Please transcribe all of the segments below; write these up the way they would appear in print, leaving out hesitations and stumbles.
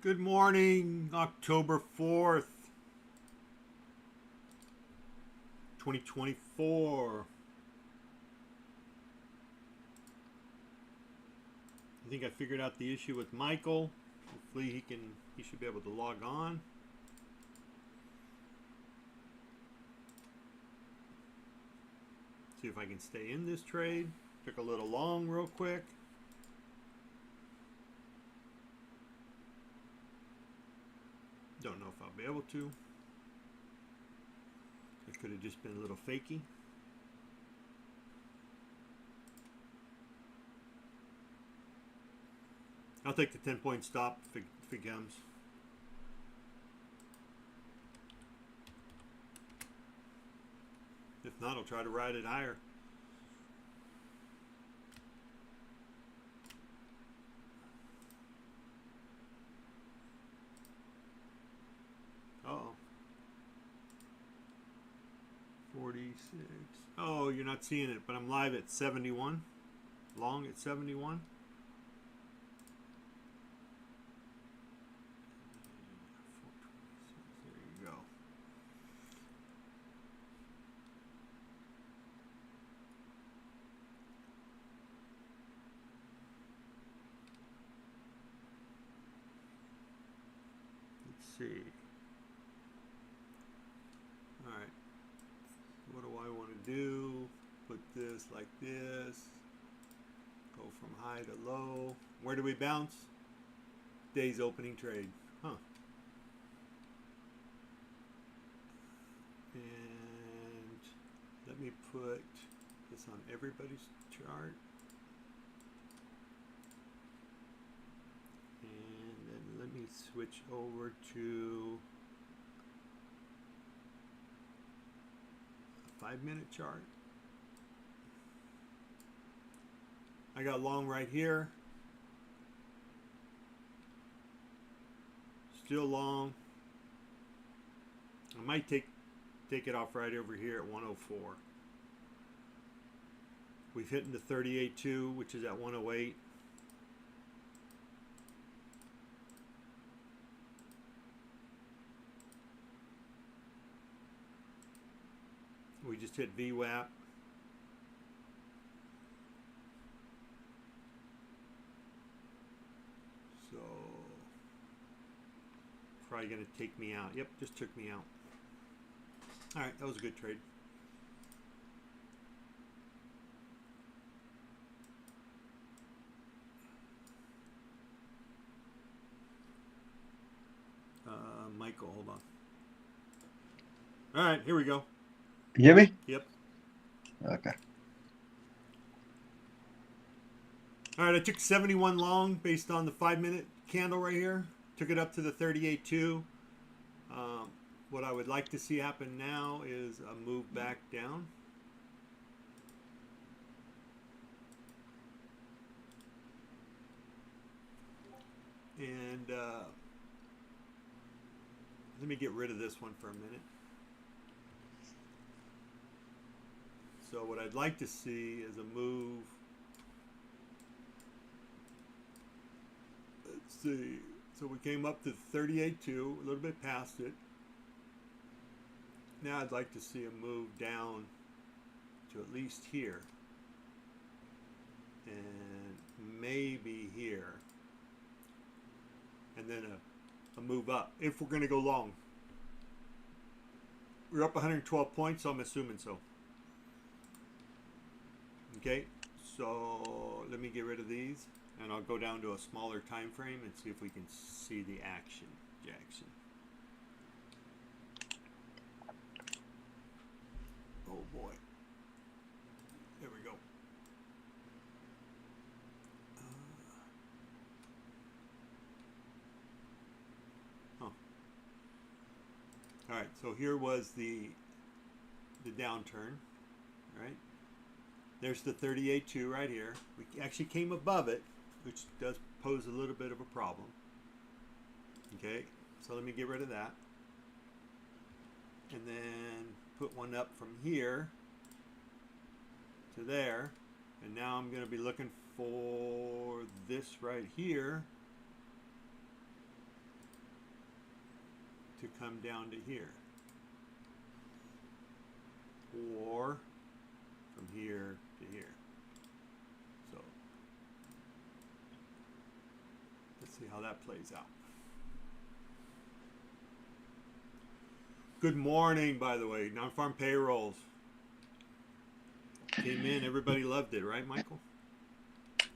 Good morning, October 4th, 2024. I think I figured out the issue with Michael. Hopefully he should be able to log on. See if I can stay in this trade. Took a little long real quick. Don't know if I'll be able to. It could have just been a little fakey. I'll take the 10-point stop if it comes. If not, I'll try to ride it higher. Uh-oh. 46. Oh, you're not seeing it, but I'm live at 71. Long at 71. There you go. Let's see. All right. What do I want to do? Put this like this. Go from high to low. Where do we bounce? Day's opening trade. Huh. And let me put this on everybody's chart. And then let me switch over to a 5-minute chart. I got long right here. Still long. I might take it off right over here at 104. We've hit into 38.2, which is at 108. We just hit VWAP. So probably going to take me out. Yep, just took me out. All right, that was a good trade. Michael, hold on. All right, here we go. You hear me? Yep. Okay. All right, I took 71 long based on the 5-minute candle right here. Took it up to the 38.2. What I would like to see happen now is a move back down. And let me get rid of this one for a minute. So what I'd like to see is a move. Let's see. So we came up to 38.2, a little bit past it. Now I'd like to see a move down to at least here. And maybe here. And then a move up, if we're going to go long. We're up 112 points, so I'm assuming so. Okay, so let me get rid of these. And I'll go down to a smaller time frame and see if we can see the action, Jackson. Oh boy. There we go. All right, so here was the downturn, right? There's the 38.2 right here. We actually came above it, which does pose a little bit of a problem. Okay, so let me get rid of that. And then put one up from here to there. And now I'm going to be looking for this right here. to come down to here, or from here to here. So let's see how that plays out. Good morning, by the way. Non-farm payrolls came in. Everybody loved it, right, Michael?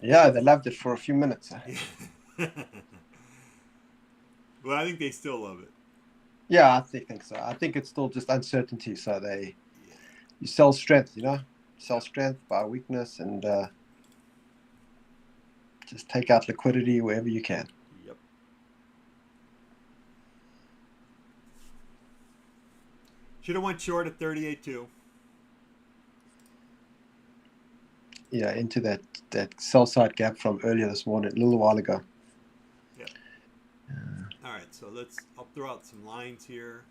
Yeah, they loved it for a few minutes. Yeah. Well, I think they still love it. Yeah, I think so. I think it's still just uncertainty. So you sell strength, sell strength by weakness, and just take out liquidity wherever you can. Yep. Should have went short at 38.2. Yeah, into that sell side gap from earlier this morning, a little while ago. Yep. All right, so I'll throw out some lines here.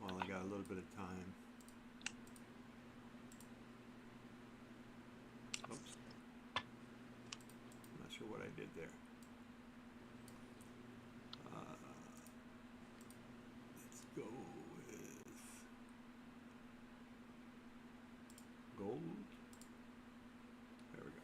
Well, I got a little bit of time. Oops. I'm not sure what I did there. Let's go with gold. There we go.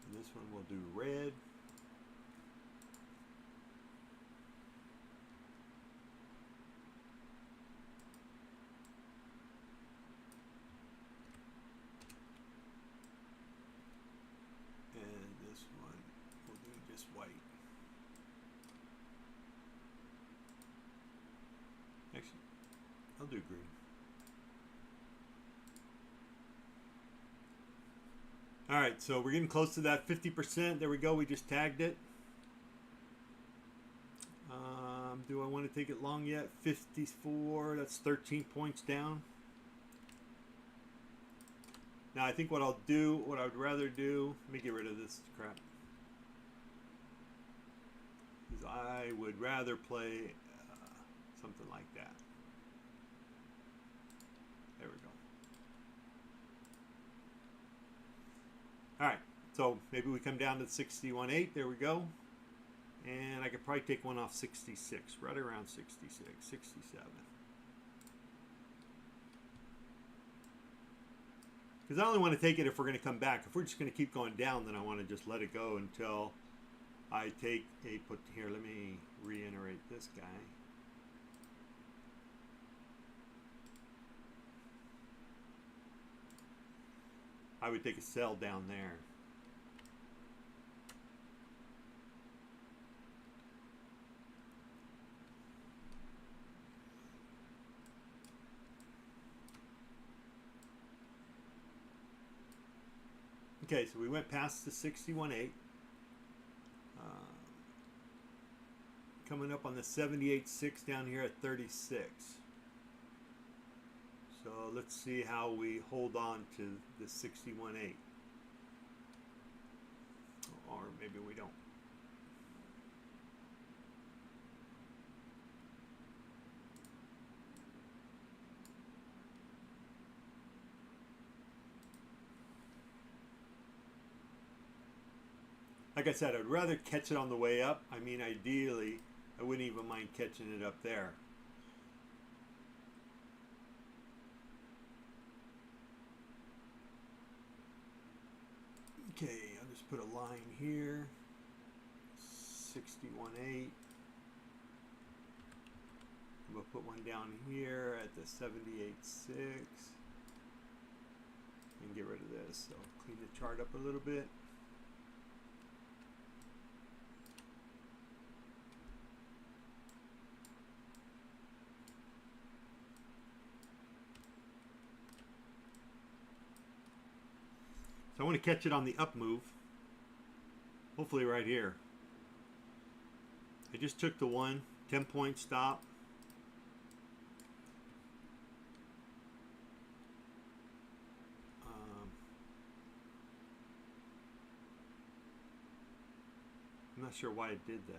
And this one we'll do red. And this one we'll do just white. Actually, I'll do green. All right, so we're getting close to that 50%. There we go. We just tagged it. Do I want to take it long yet? 54. That's 13 points down. Now, I think what I'll do, what I would rather do, let me get rid of this crap, is I would rather play something like that. There we go. All right, so maybe we come down to 61.8. There we go. And I could probably take one off 66, right around 66, 67. Because I only want to take it if we're going to come back. If we're just going to keep going down, then I want to just let it go until I take a put. Here, let me reiterate this guy. I would take a sell down there. Okay, so we went past the 61.8. Coming up on the 78.6 down here at 36. So let's see how we hold on to the 61.8. Or maybe we don't. Like I said, I'd rather catch it on the way up. I mean, ideally, I wouldn't even mind catching it up there. Okay, I'll just put a line here. 61.8. We'll put one down here at the 78.6. And get rid of this. So clean the chart up a little bit. So I want to catch it on the up move. Hopefully right here. I just took the 10-point stop. not sure why it did that.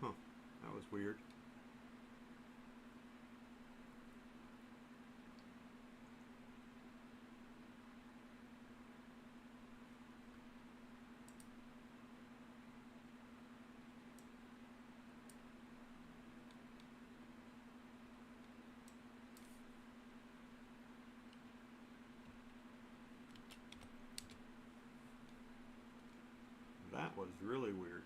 Huh, that was weird. That was really weird.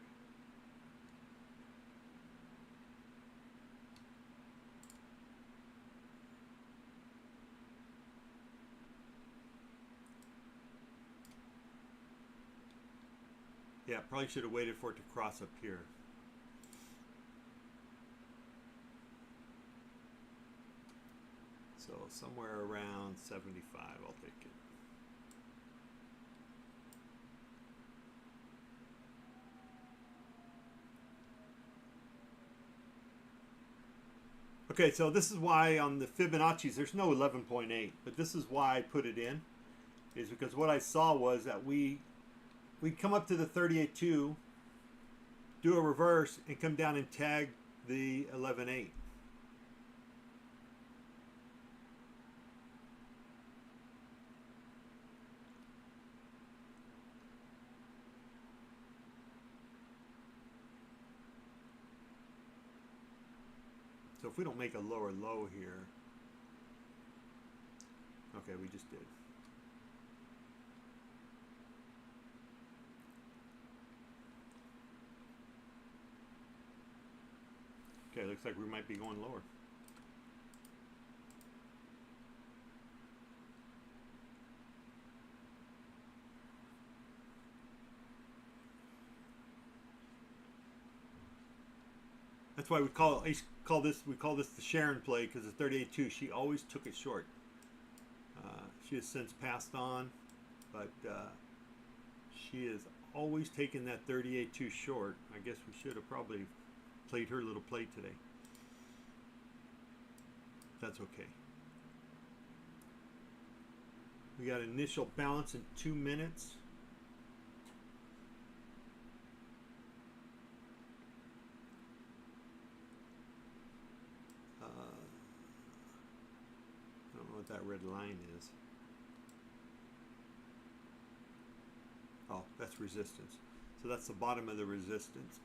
Yeah, probably should have waited for it to cross up here. So somewhere around 75, I'll take it. Okay, so this is why on the Fibonacci's there's no 11.8, but this is why I put it in, is because what I saw was that we'd come up to the 38.2, do a reverse, and come down and tag the 11.8. So if we don't make a lower low here, okay, we just did. Okay, looks like we might be going lower. That's why we call this the Sharon play, because the 38.2, she always took it short. She has since passed on, but she has always taken that 38.2 short. I guess we should have probably played her little play today. That's okay. We got initial balance in 2 minutes. I don't know what that red line is. Oh, that's resistance. So that's the bottom of the resistance.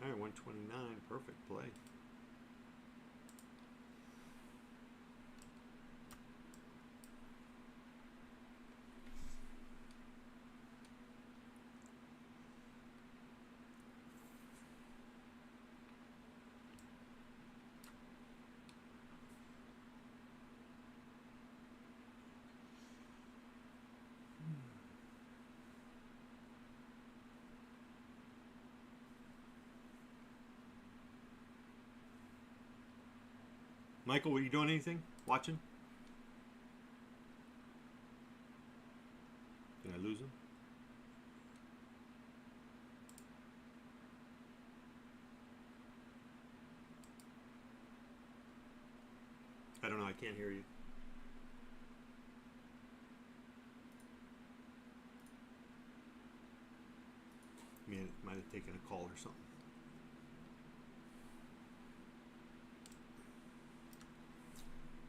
All right, 129, perfect play. Michael, were you doing anything? Watching? Did I lose him? I don't know. I can't hear you. I mean, it might have taken a call or something.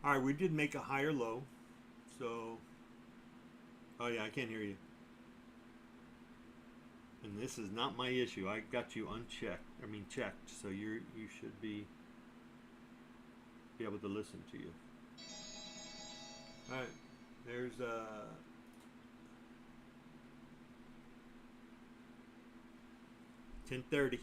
All right, we did make a higher low. So, oh yeah, I can't hear you. And this is not my issue. I got you unchecked. I mean checked. So you should be able to listen to you. All right, there's 10:30.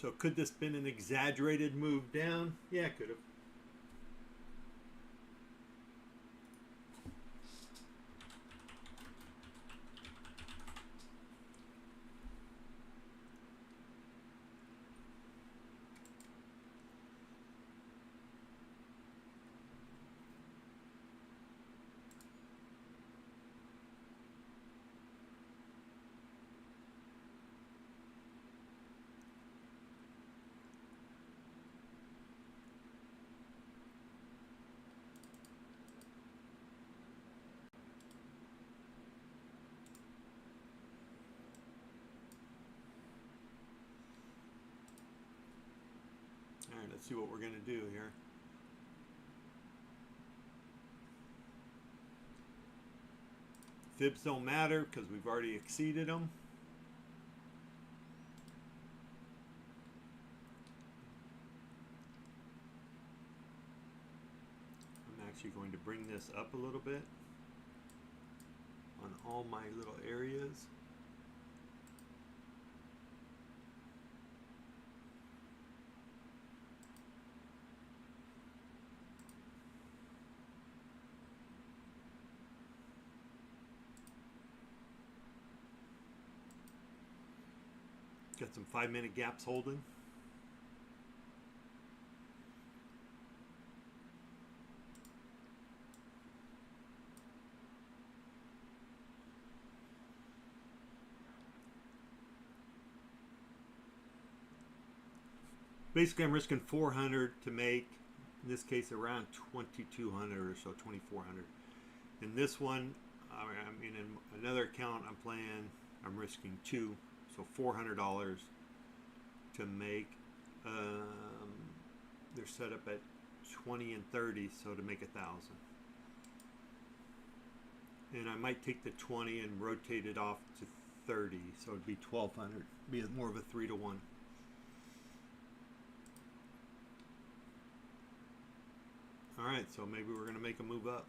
So could this been an exaggerated move down? Yeah, it could have. All right, let's see what we're going to do here. Fibs don't matter because we've already exceeded them. I'm actually going to bring this up a little bit on all my little areas. Got some 5-minute gaps holding. Basically, I'm risking 400 to make, in this case, around 2,200 or so, 2,400. In this one, I mean, in another account I'm playing, I'm risking 2, so $400 to make. They're set up at 20 and 30, so to make 1,000. And I might take the 20 and rotate it off to 30, so it'd be 1,200. Be more of a 3-to-1. All right, so maybe we're going to make a move up.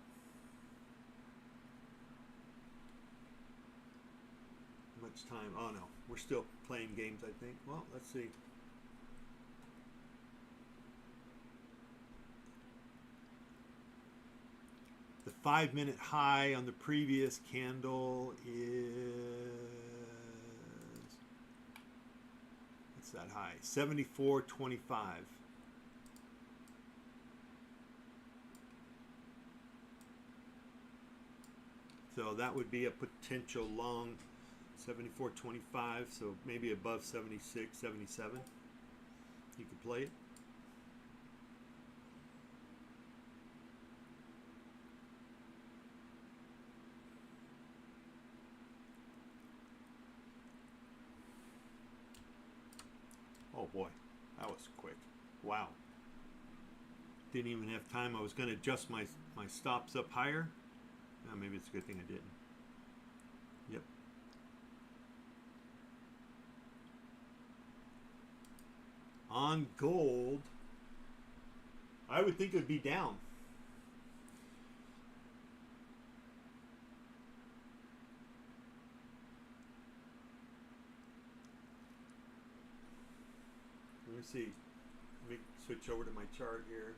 How much time? Oh no, we're still playing games, I think. Well, let's see. The 5-minute high on the previous candle is, what's that high? 74.25. So that would be a potential long 74.25, so maybe above 76, 77. You could play it. Oh boy, that was quick. Wow. Didn't even have time. I was going to adjust my stops up higher. Maybe it's a good thing I didn't. Yep. On gold, I would think it would be down. Let me see. Let me switch over to my chart here.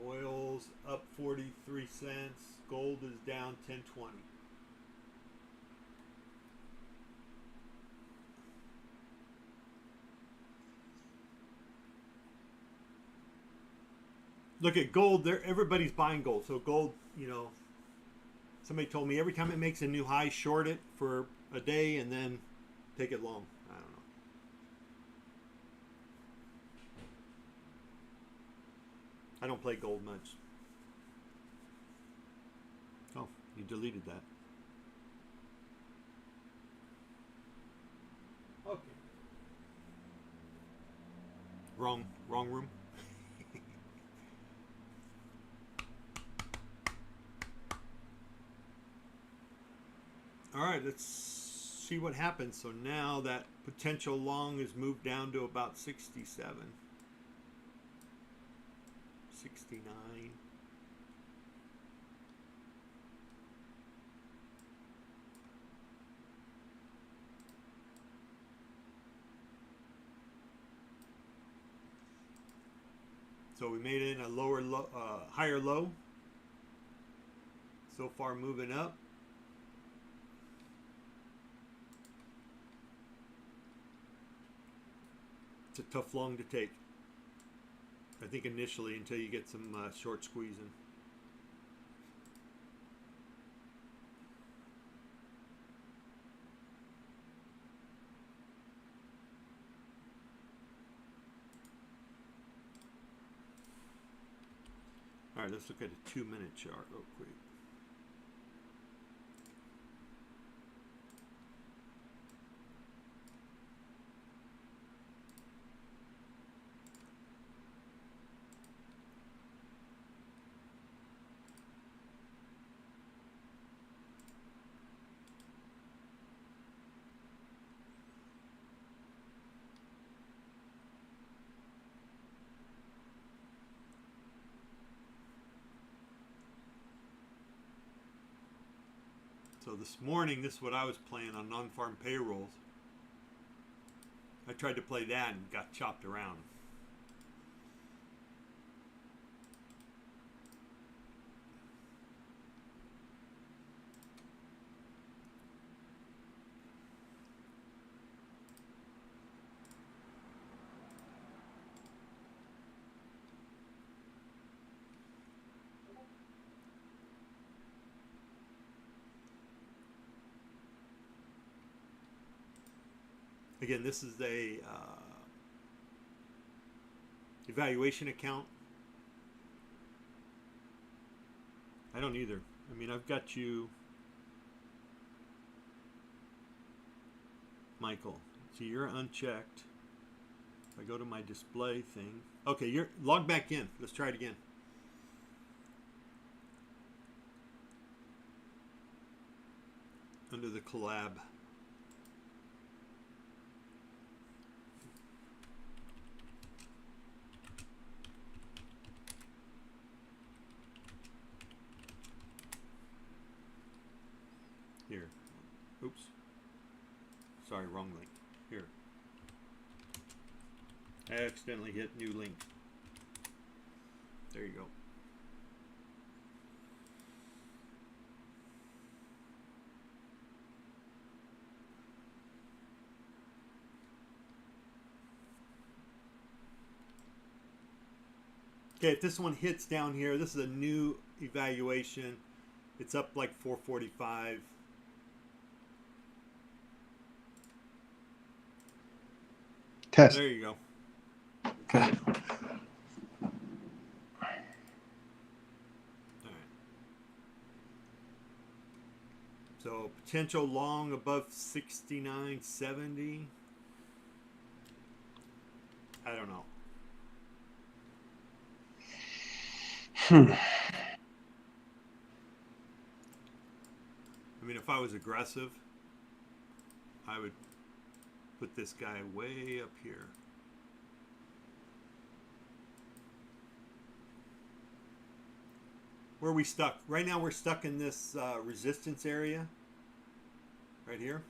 Oil's up 43 cents. Gold is down 10.20. Look at gold. There, everybody's buying gold. So gold, you know, somebody told me every time it makes a new high, short it for a day and then take it long. I don't know. I don't play gold much. Oh, you deleted that. Okay. Wrong room. All right, let's see what happens. So now that potential long is moved down to about 67. 69. So we made it in a lower low, higher low. So far moving up. It's a tough long to take, I think, initially, until you get some short squeezing. All right, let's look at a 2-minute chart real quick. So this morning, this is what I was playing on non-farm payrolls. I tried to play that and got chopped around. Again, this is a evaluation account. I don't either. I mean, I've got you, Michael. See, you're unchecked. If I go to my display thing. Okay, you're log back in. Let's try it again. Under the collab. Here. Oops. Sorry, wrong link. Here. I accidentally hit new link. There you go. Okay, if this one hits down here, this is a new evaluation. It's up like 445. Test. There you go. Okay. All right. So potential long above 69.70. I don't know. I mean, if I was aggressive, I would put this guy way up here. Where are we stuck? Right now we're stuck in this resistance area. Right here.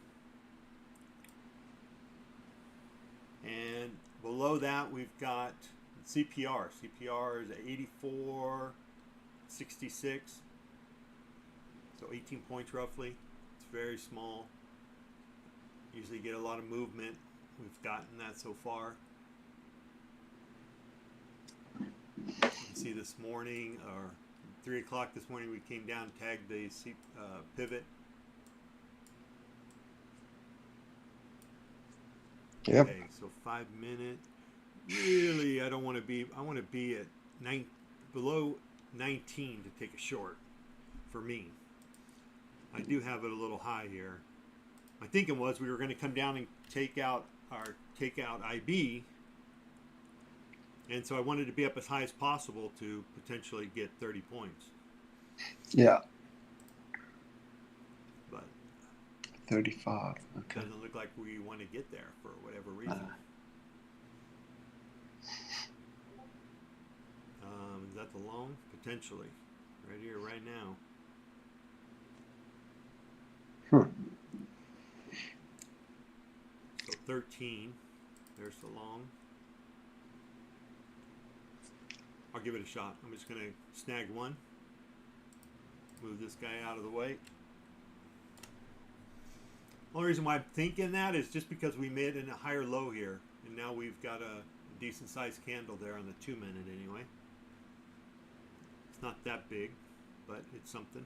And below that we've got CPR. CPR is at 84.66. So 18 points roughly. It's very small. Usually get a lot of movement. We've gotten that so far. You can see this morning, or 3 o'clock this morning, we came down, tagged the pivot. Yep. Okay, so 5 minute. Really, I don't want to be. I want to be at below 19 to take a short. For me, I do have it a little high here. My thinking was we were going to come down and take out IB, and so I wanted to be up as high as possible to potentially get 30 points. Yeah. But 35. Okay. doesn't look like we want to get there for whatever reason. Is that the long? Potentially. Right here, right now. So 13. There's the long. I'll give it a shot. I'm just going to snag one. Move this guy out of the way. Only reason why I'm thinking that is just because we made a higher low here. And now we've got a decent sized candle there on the 2 minute anyway. It's not that big, but it's something.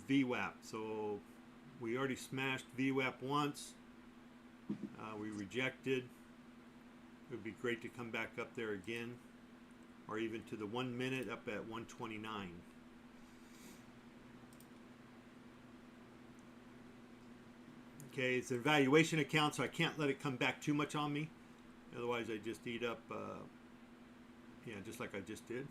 VWAP. So we already smashed VWAP once. We rejected. It would be great to come back up there again, or even to the 1 minute up at 129. Okay, it's an valuation account, so I can't let it come back too much on me. Otherwise, I just eat up, yeah, just like I just did.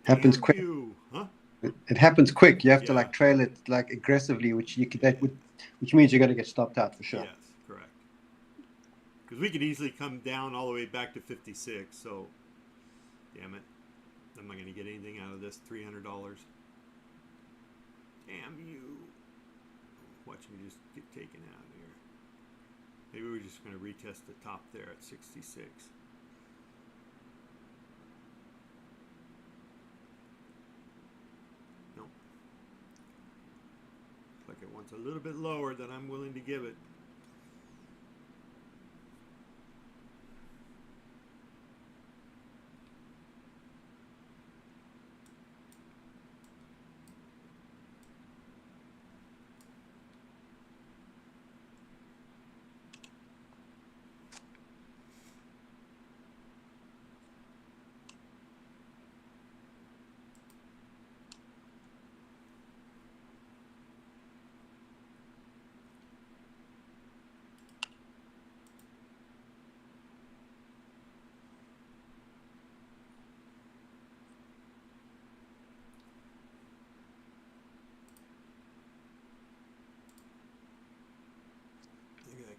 Happens quick. Huh? It happens quick. You have to Yeah. like trail it like aggressively, which which means you're going to get stopped out for sure. Yes, correct. Because we could easily come down all the way back to 56. So, damn it, I'm not going to get anything out of this. $300. Damn you! Watch me just get taken out here. Maybe we're just going to retest the top there at 66. Nope. Looks like it wants a little bit lower than I'm willing to give it.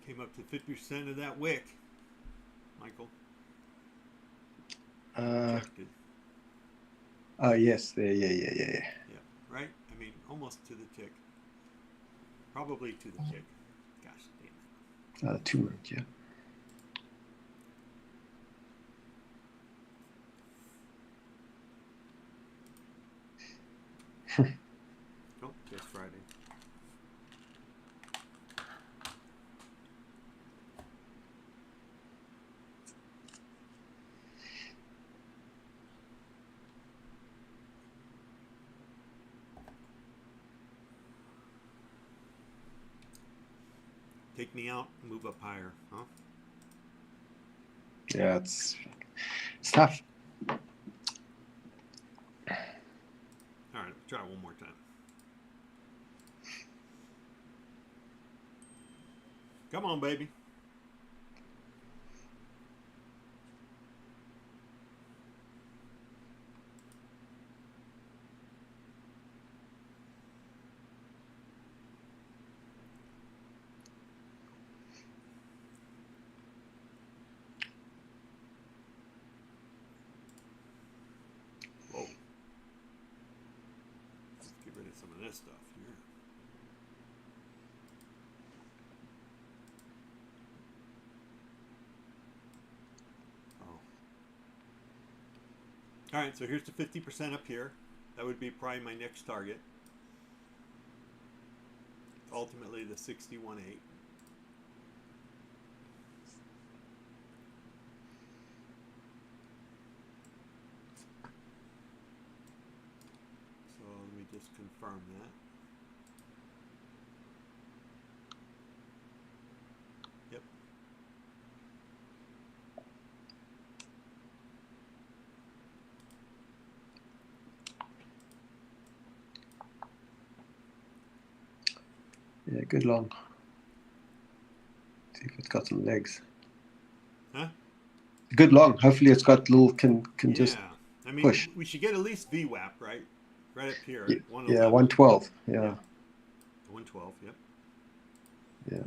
Came up to 50% of that wick, Michael. Rejected. Oh yes, there, yeah. Yeah, right? I mean, almost to the tick. Probably to the tick. Gosh damn it. 2 minutes, yeah. Oh, just Friday. Take me out, move up higher, huh? Yeah, it's tough. All right, try it one more time. Come on, baby. Whoa. Let's get rid of some of this stuff here. Oh. All right, so here's the 50% up here. That would be probably my next target. Ultimately, the 61.8. So let me just confirm that. Yep. Yeah, good long. See if it's got some legs. Huh? Good long. Hopefully it's got little can Yeah. just I mean, push. we should get at least VWAP, right? Right up here. Yeah, At 111. 112. Yeah. 112, yep. Yeah.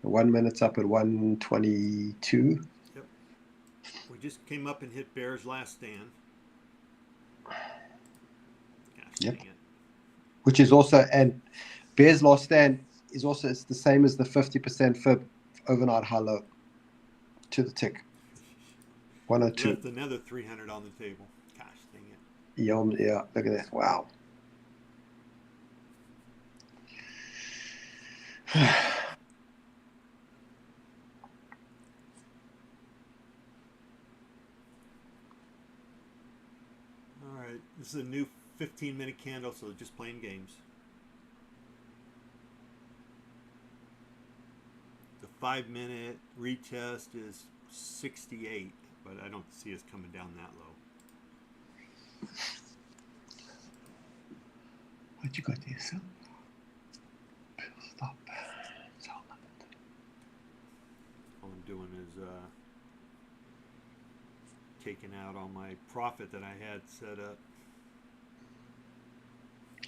1 minute's up at 122. Yep. We just came up and hit Bear's last stand. Gosh, Yep. dang it. Which is also, and Bear's last stand is also, it's the same as the 50% fib overnight high low to the tick. 102. Left another 300 on the table. Gosh dang it. Yeah, look at that. Wow. All right, this is a new 15-minute candle, so just playing games. The 5-minute retest is 68, but I don't see us coming down that low. What you got there, son? Stop. All I'm doing is taking out all my profit that I had set up.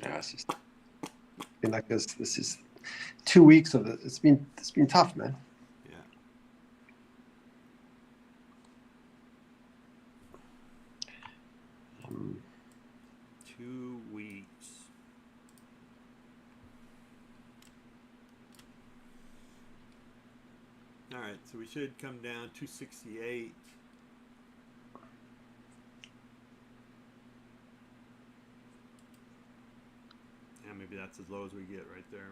Yeah, it's just been like this. This is 2 weeks of it. It's been tough, man. Yeah. Um, 2 weeks. All right, so we should come down 268. Yeah, maybe that's as low as we get right there.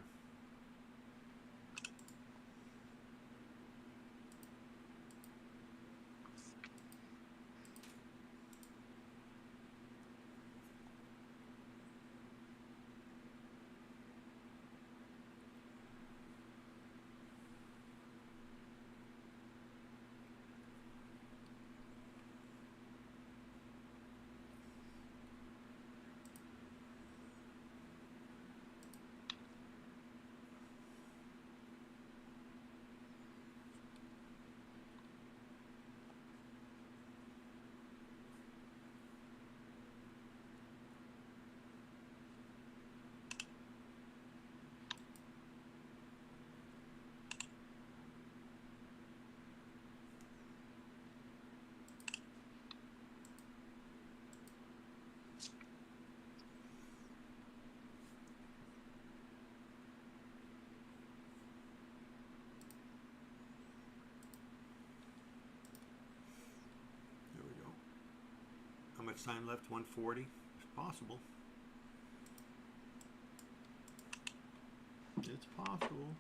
How much time left? 140? It's possible. It's possible.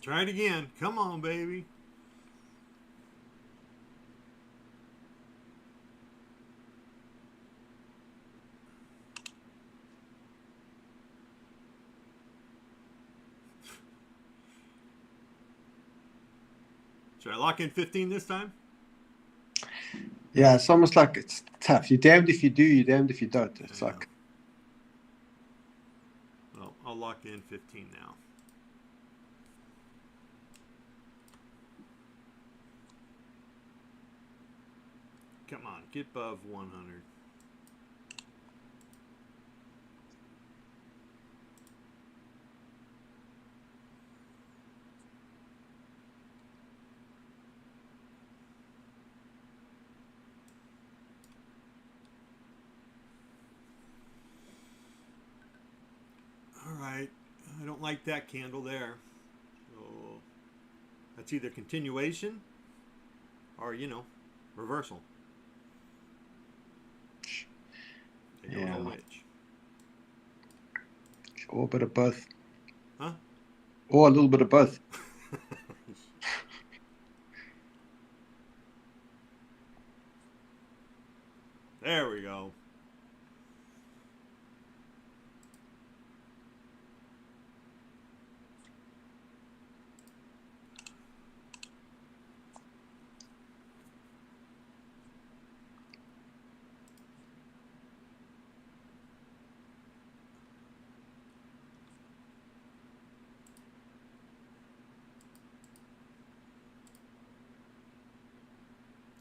Try it again. Come on, baby. Should I lock in 15 this time? Yeah, it's almost like it's tough. You're damned if you do, you're damned if you don't. It's like. Well, I'll lock in 15 now. Come on, get above 100. All right, I don't like that candle there. So that's either continuation or, reversal. I don't know which. Or a bit of both. Huh? Or a little bit of both. There we go.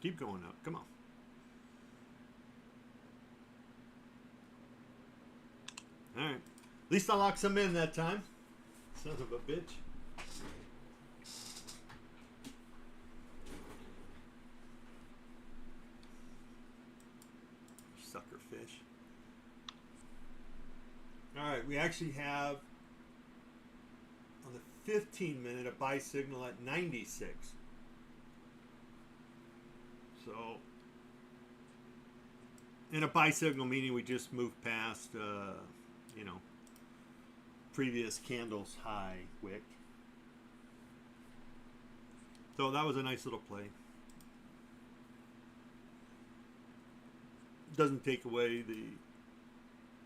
Keep going up. Come on. All right. At least I locked some in that time. Son of a bitch. Sucker fish. All right. We actually have on the 15-minute a buy signal at 96. So, in a buy signal meaning we just moved past, you know, previous candle's high wick. So that was a nice little play. Doesn't take away the,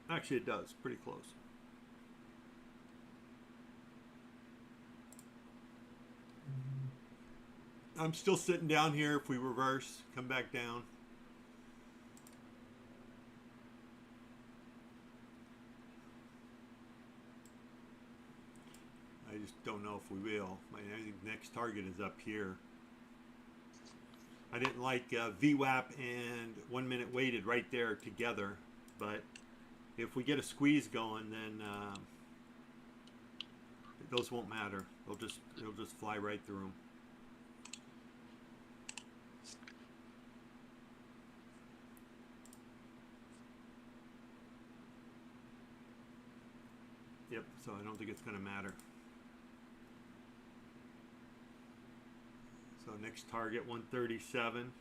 actually it does, pretty close. I'm still sitting down here. If we reverse, come back down. I just don't know if we will. I think next target is up here. I didn't like VWAP and 1 minute weighted right there together, but if we get a squeeze going, then those won't matter. It'll just fly right through them. Yep, so I don't think it's going to matter. So next target 137.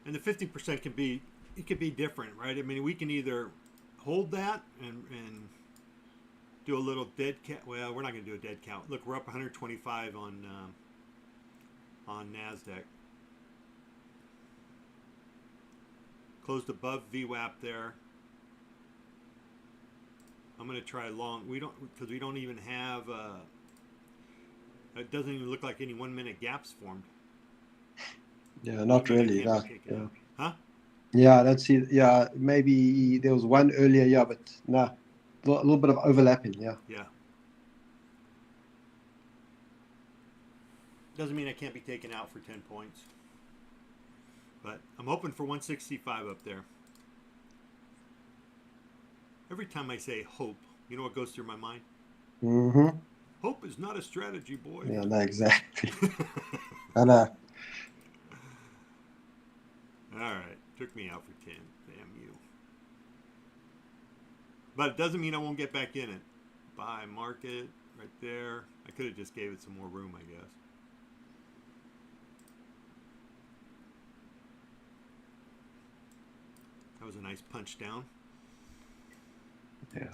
And the 50% can be, it could be different, right? I mean, we can either hold that and do a little dead count. Well, we're not going to do a dead count. Look, we're up 125 on NASDAQ. Closed above VWAP there. I'm going to try long. We don't, because we don't even have, it doesn't even look like any 1 minute gaps formed. Yeah, not really. No. Yeah. Huh? Yeah, I don't see. Yeah, maybe there was one earlier. Yeah, but no, a little bit of overlapping. Yeah. Yeah. Doesn't mean I can't be taken out for 10 points. But I'm hoping for 165 up there. Every time I say hope, you know what goes through my mind? Mm-hmm. Hope is not a strategy, boy. Yeah, no, exactly. I know. All right. Took me out for 10. Damn you. But it doesn't mean I won't get back in it. Buy market right there. I could have just gave it some more room, I guess. That was a nice punch down. Yeah.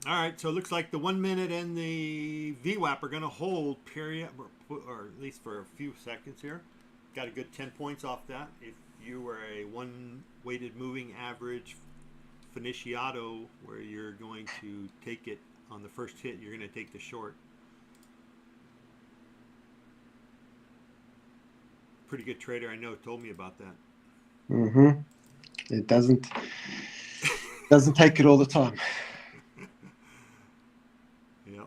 All right, so it looks like the 1 minute and the VWAP are going to hold, period, or at least for a few seconds here. Got a good 10 points off that. If you were a one weighted moving average finiciato, where you're going to take it on the first hit, you're going to take the short. Pretty good trader I know told me about that. Mm-hmm. It doesn't take it all the time. Yep.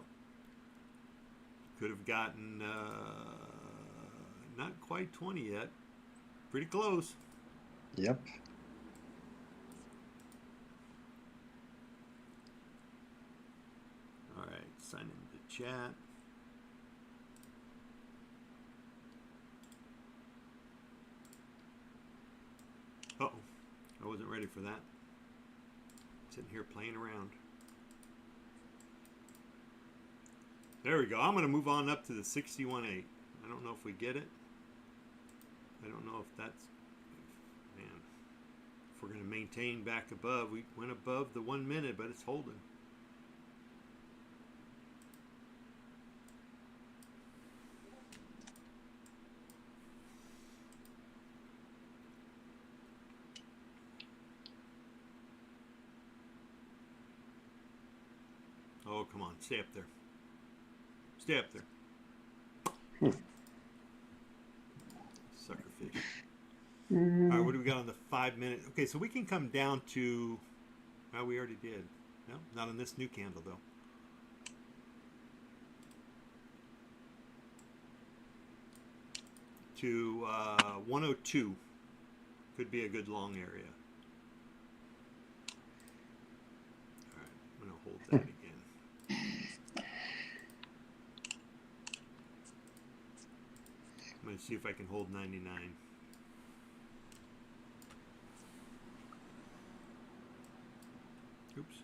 Could have gotten not quite 20 yet. Pretty close. Yep. All right, sign in the chat. Uh-oh. I wasn't ready for that. Sitting here playing around. There we go. I'm going to move on up to the 61.8. I don't know if we get it. I don't know if that's, man, if we're going to maintain back above. We went above the 1 minute, but it's holding. Oh, come on. Stay up there. Stay up there. Sucker fish. All right, what do we got on the 5 minute? Okay, so we can come down to, well, we already did. No, not on this new candle, though. to 102. Could be a good long area. All right, I'm going to hold that again. I'm going to see if I can hold 99. Oops.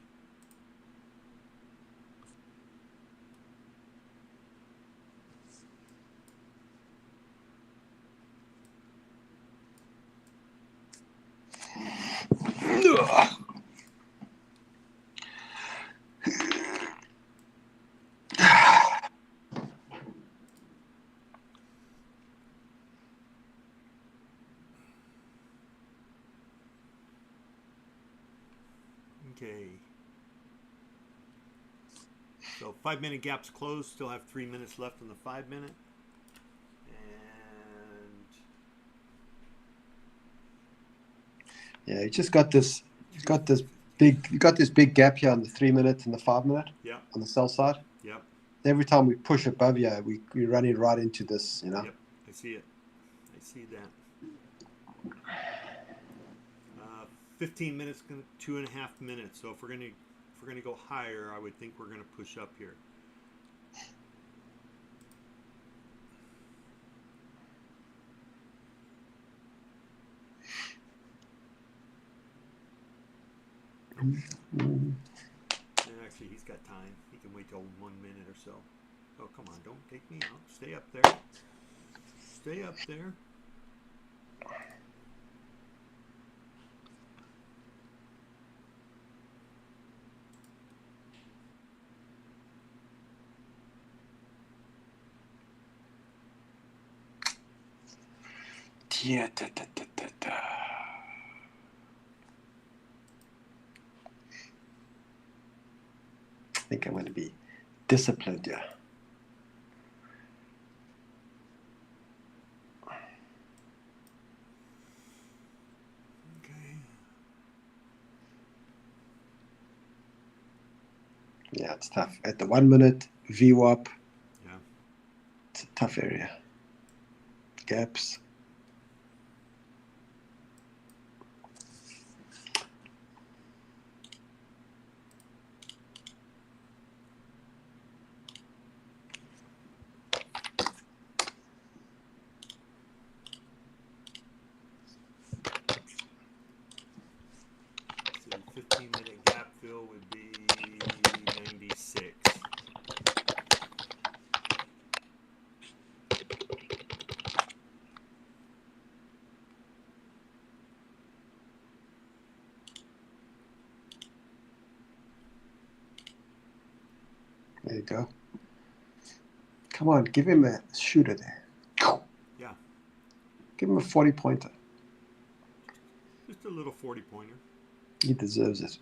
Okay. So 5 minute gaps closed. Still have 3 minutes left on the 5 minute. And Yeah, you just got this. You got this big gap here on the 3 minute and the 5 minute. Yeah. On the sell side. Yep. Every time we push above here, we're running right into this. You know. Yep. I see it. I see that. 15 minutes, 2.5 minutes. So if we're gonna go higher, I would think we're gonna push up here. And actually, he's got time. He can wait till 1 minute or so. Oh, come on! Don't take me out. Stay up there. Stay up there. Yeah. I think I'm going to be disciplined here. Okay. Yeah, it's tough. At the 1 minute VWAP, Yeah. it's a tough area. Gaps. So 15-minute gap fill would be 96. There you go. Come on, give him a shooter there. Yeah. Give him a 40-pointer. Just a little 40-pointer. He deserves it.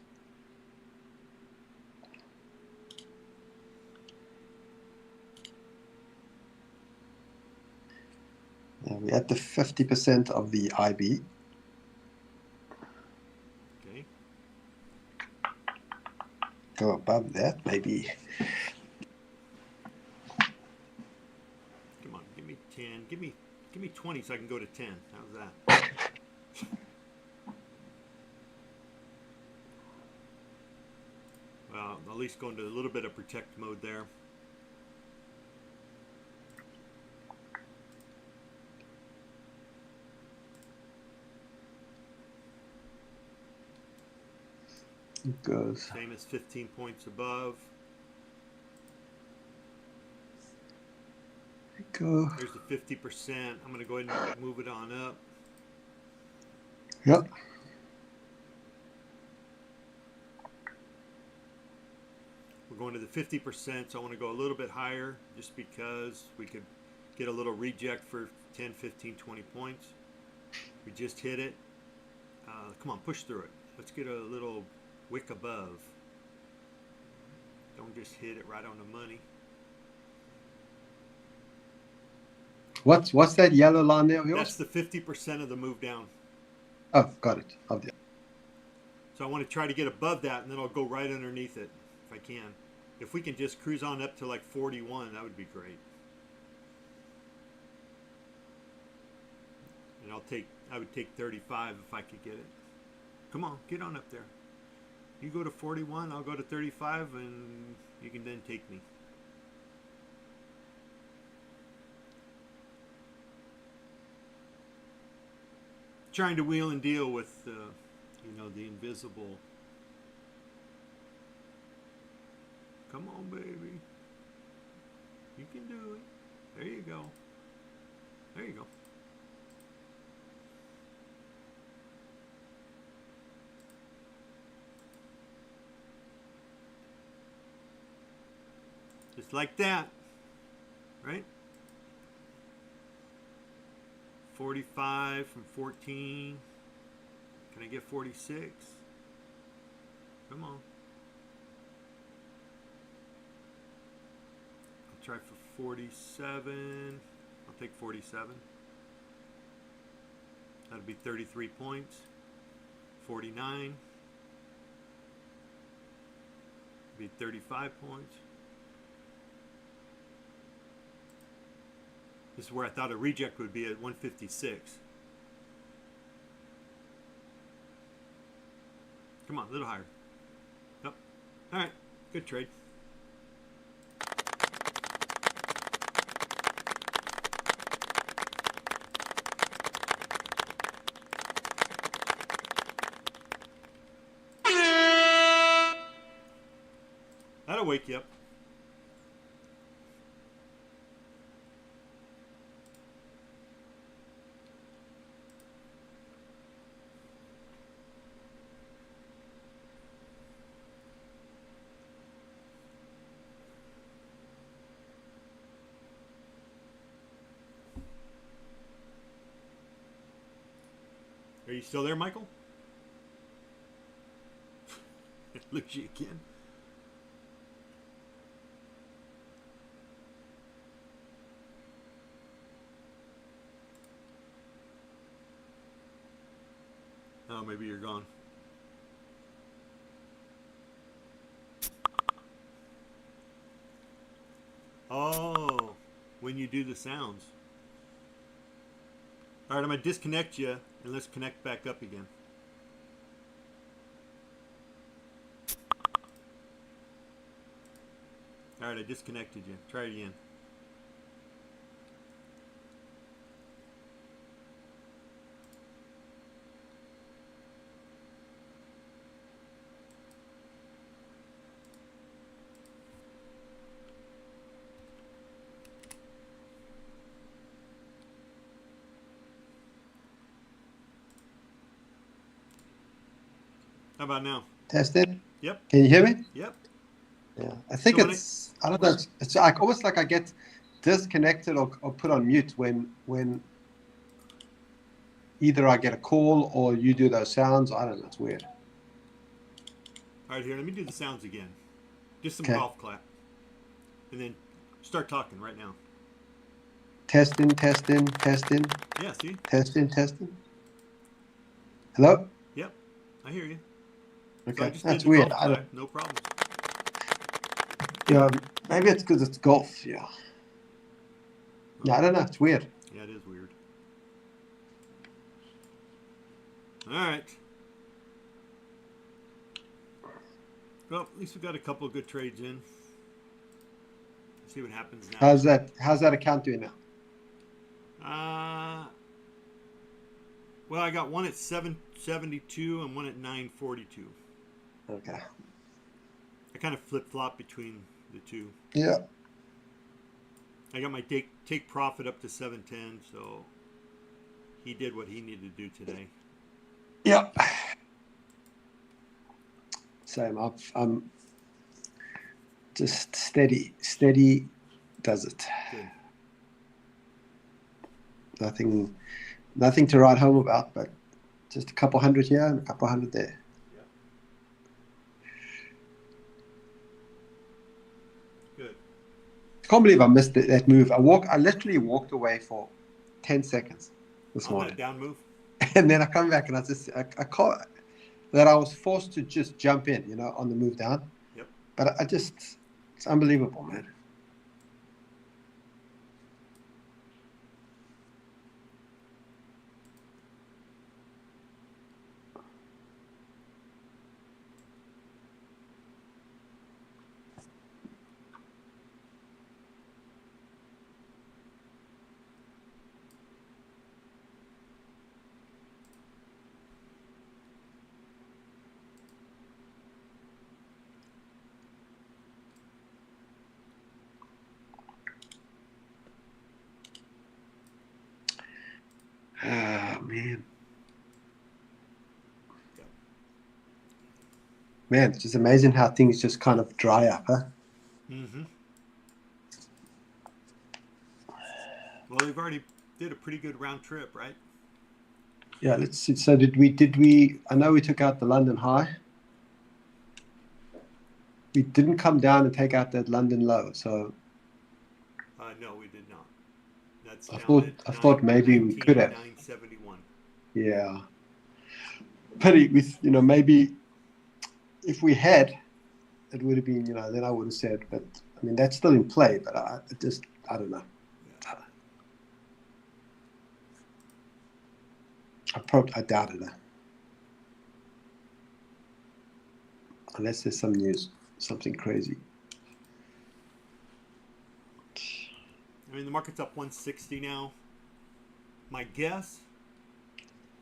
Yeah, we're at the 50% of the IB. Okay. Go above that, maybe. Come on, give me 10. Give me 20 so I can go to 10. How's that? Well, at least go into a little bit of protect mode there. It goes. Same as 15 points above. Go. Here's the 50%. I'm going to go ahead and move it on up. Yep. We're going to the 50%, so I want to go a little bit higher just because we could get a little reject for 10, 15, 20 points. We just hit it. Come on, push through it. Let's get a little wick above. Don't just hit it right on the money. What's that yellow line there of yours? That's the 50% of the move down. Oh, got it. So I want to try to get above that, and then I'll go right underneath it if I can. If we can just cruise on up to like 41, that would be great. And I would take 35 if I could get it. Come on, get on up there. You go to 41, I'll go to 35, and you can then take me. Trying to wheel and deal with, you know, the invisible. Come on, baby. You can do it. There you go. There you go. Just like that, right? 45 from 14. Can I get 46? Come on. I'll try for 47. I'll take 47. That'll be 33 points. 49. Be 35 points. This is where I thought a reject would be at 156. Come on, a little higher. Yep. All right, good trade. That'll wake you up. Are you still there, Michael? Lose you again. Oh, maybe you're gone. Oh, when you do the sounds. All right, I'm going to disconnect you, and let's connect back up again. All right, I disconnected you. Try it again. How about now? Tested. Yep. Can you hear me? Yep. Yeah. I think So it's, I don't know, it's like almost like I get disconnected or put on mute when either I get a call or you do those sounds. I don't know. It's weird. All right, here, let me do the sounds again. Just some Okay. golf clap. And then start talking right now. Testing, testing, testing. Yeah, see? Testing, testing. Hello? Yep, I hear you. Okay, So I just that's did the weird. golf I don't, clap, no problem. yeah, maybe it's because it's golf. Yeah. Yeah, I don't know. It's weird. Yeah, it is weird. All right. Well, at least we got a couple of good trades in. Let's see what happens now. How's that account doing now? Well, I got one at 772 and one at 942. Okay. I kind of flip-flop between the two. Yeah. I got my take profit up to 710, so he did what he needed to do today. Yeah. Same. I'm just steady does it. Good. Nothing to write home about, but just a couple hundred here and a couple hundred there. Yeah. Good. I can't believe I missed that move. I literally walked away for 10 seconds this On morning. that down move? And then I come back and I can't, that I was forced to just jump in, on the move down. Yep. But it's unbelievable, man. man. Yep. Man, it's just amazing how things just kind of dry up, huh? Mm-hmm. Well, they've already did a pretty good round trip, right? Yeah, let's see. So did we, I know we took out the London high. We didn't come down and take out that London low, so No, we did not. That's I down thought at maybe we could have. 19,971. Yeah. Pity with, maybe if we had, it would have been, then I would have said, but I mean, that's still in play, but I don't know. Yeah. I doubt it. Unless there's some news, something crazy. I mean, the market's up 160 now. My guess,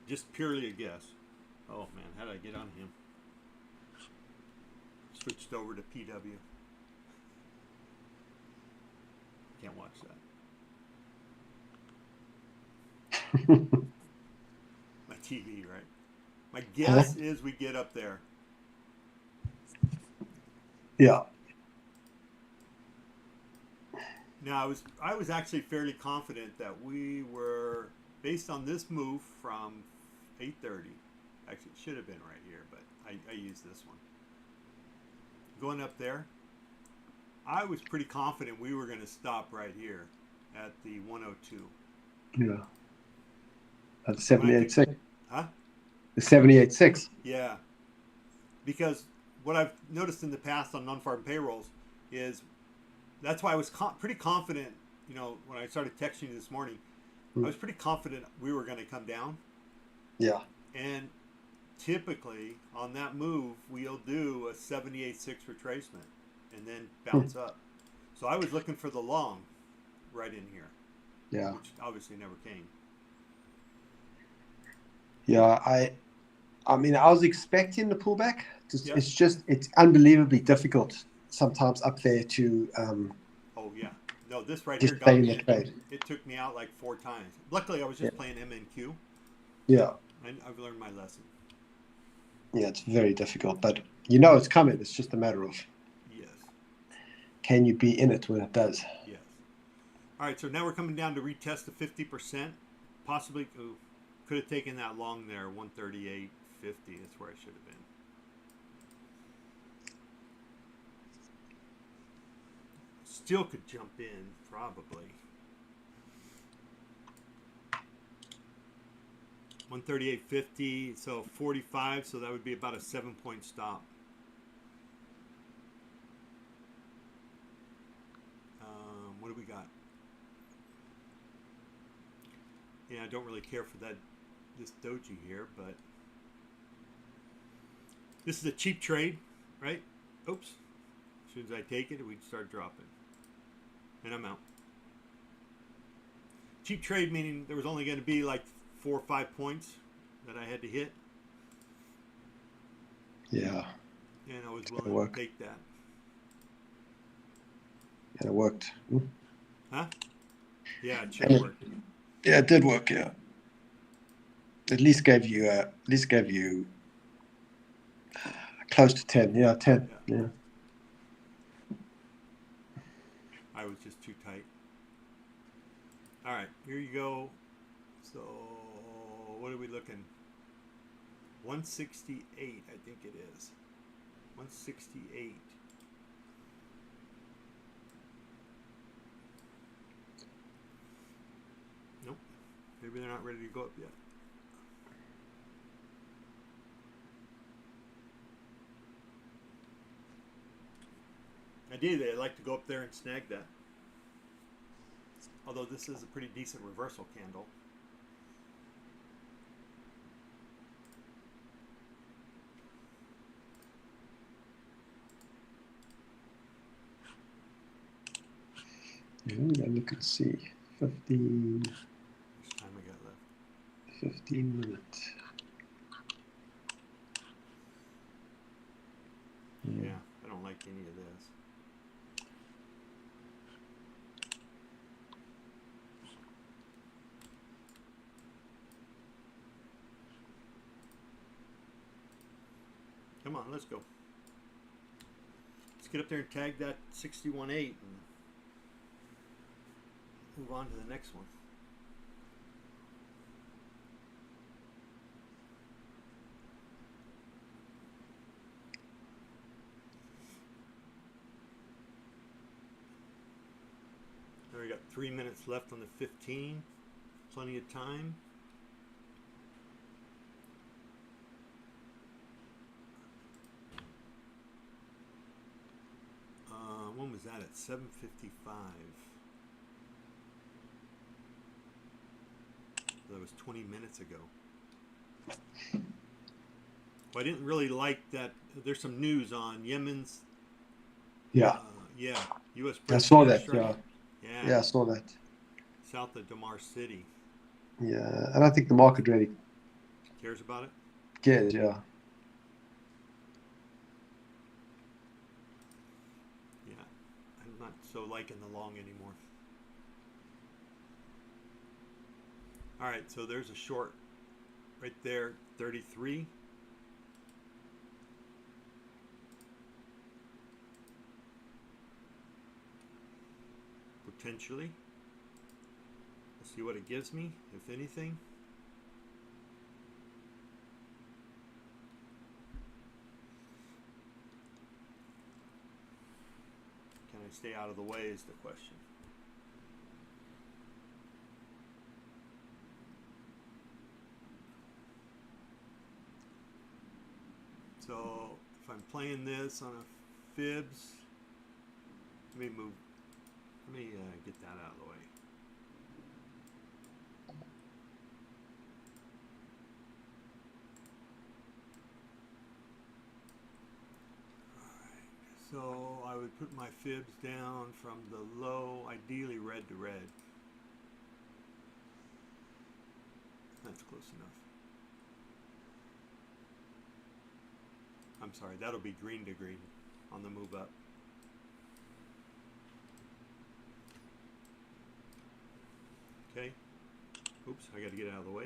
just purely a guess. Oh man, how did I get on him? Switched over to PW. Can't watch that. My TV, right? My guess is we get up there. Yeah. Now, I was actually fairly confident that we were, based on this move from 8:30. Actually, it should have been right here, but I used this one. Going up there, I was pretty confident we were going to stop right here at the 102. Yeah. At 78.6. Huh? The 78.6. Yeah. Because what I've noticed in the past on non-farm payrolls is that's why I was pretty confident, when I started texting you this morning, I was pretty confident we were going to come down. Yeah. And typically on that move, we'll do a 78.6 retracement and then bounce up. So I was looking for the long right in here. Yeah. Which obviously never came. Yeah, I mean, I was expecting the pullback. Yep. It's unbelievably difficult sometimes up there to. Oh yeah, no, this right just here got stay in me. the trade. It took me out like 4 times. Luckily, I was just playing MNQ. Yeah. And I've learned my lesson. Yeah, it's very difficult, but it's coming. It's just a matter of. Yes. Can you be in it when it does? Yes. All right, so now we're coming down to retest the 50%. Possibly could have taken that long there, 138.50. That's where I should have been. Still could jump in, probably. 138.50, so 45, so that would be about a 7-point stop. What do we got? Yeah, I don't really care for this doji here, but this is a cheap trade, right? Oops. As soon as I take it, we'd start dropping. And I'm out. Cheap trade meaning there was only going to be like 4 or 5 points that I had to hit. Yeah. And I was willing to take that. And it worked. Huh? Yeah, it should work. Yeah, it did work. Yeah. At least gave you close to 10. Yeah, 10. Yeah. I was just too tight. All right, here you go. So, what are we looking? 168, I think it is. 168. Nope. Maybe they're not ready to go up yet. Ideally, I'd like to go up there and snag that. Although this is a pretty decent reversal candle. Look and see. 15. How much time I got left? 15 minutes. Yeah, I don't like any of this. on, let's go. Let's get up there and tag that 61.8 and move on to the next one. We got 3 minutes left on the 15. Plenty of time. When was that? At 7:55. That was 20 minutes ago. Well, I didn't really like that. There's some news on Yemen's. Yeah. Yeah. U.S. I saw that. Yeah. Yeah, I saw that. South of Damar City. Yeah, I don't think the market really cares about it. Cares, yeah. Yeah, I'm not so liking the long anymore. All right, so there's a short right there, 33. Potentially. Let's see what it gives me, if anything. Can I stay out of the way is the question. So if I'm playing this on a fibs, let me get that out of the way. So I would put my fibs down from the low, ideally red to red. That's close enough. I'm sorry, that'll be green to green on the move up. Okay. Oops, I got to get out of the way.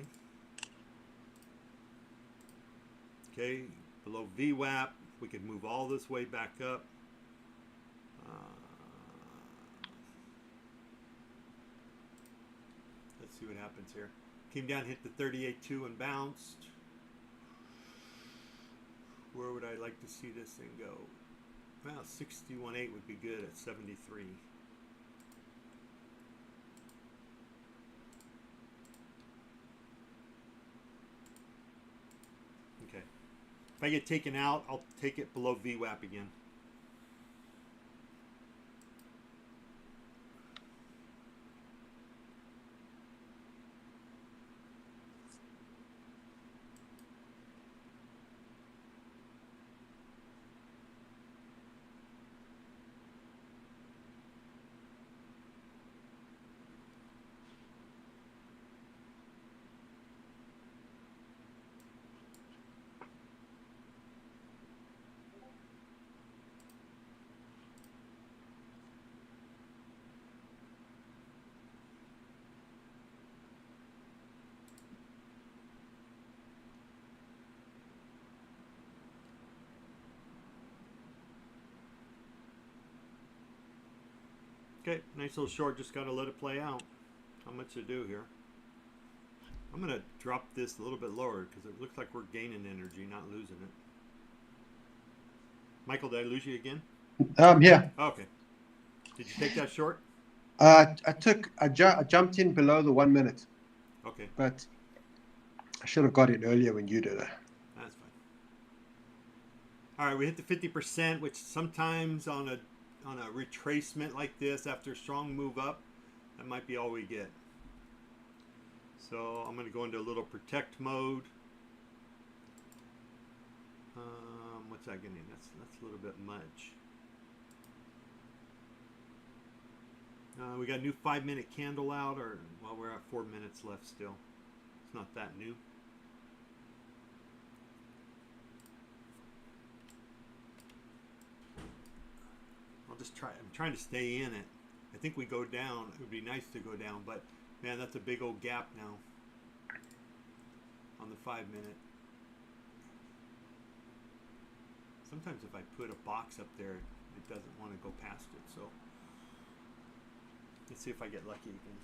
Okay, below VWAP, we could move all this way back up. Let's see what happens here. Came down, hit the 38.2 and bounced. Where would I like to see this thing go? Well, 61.8 would be good at 73. Okay. If I get taken out, I'll take it below VWAP again. Okay, nice little short, just got to let it play out. How much to do here? I'm going to drop this a little bit lower because it looks like we're gaining energy, not losing it. Michael, did I lose you again? Yeah. Okay. Did you take that short? I jumped in below the 1 minute. Okay. But I should have got in earlier when you did it. That's fine. All right, we hit the 50%, which sometimes on a retracement like this after a strong move up, that might be all we get. So I'm going to go into a little protect mode. What's that getting? That's a little bit much. We got a new 5-minute candle out, or well, we're at 4 minutes left still. It's not that new. I'll just try. I'm trying to stay in it. I think we go down. It would be nice to go down, but man, that's a big old gap now on the 5-minute. Sometimes if I put a box up there, it doesn't want to go past it. So let's see if I get lucky again.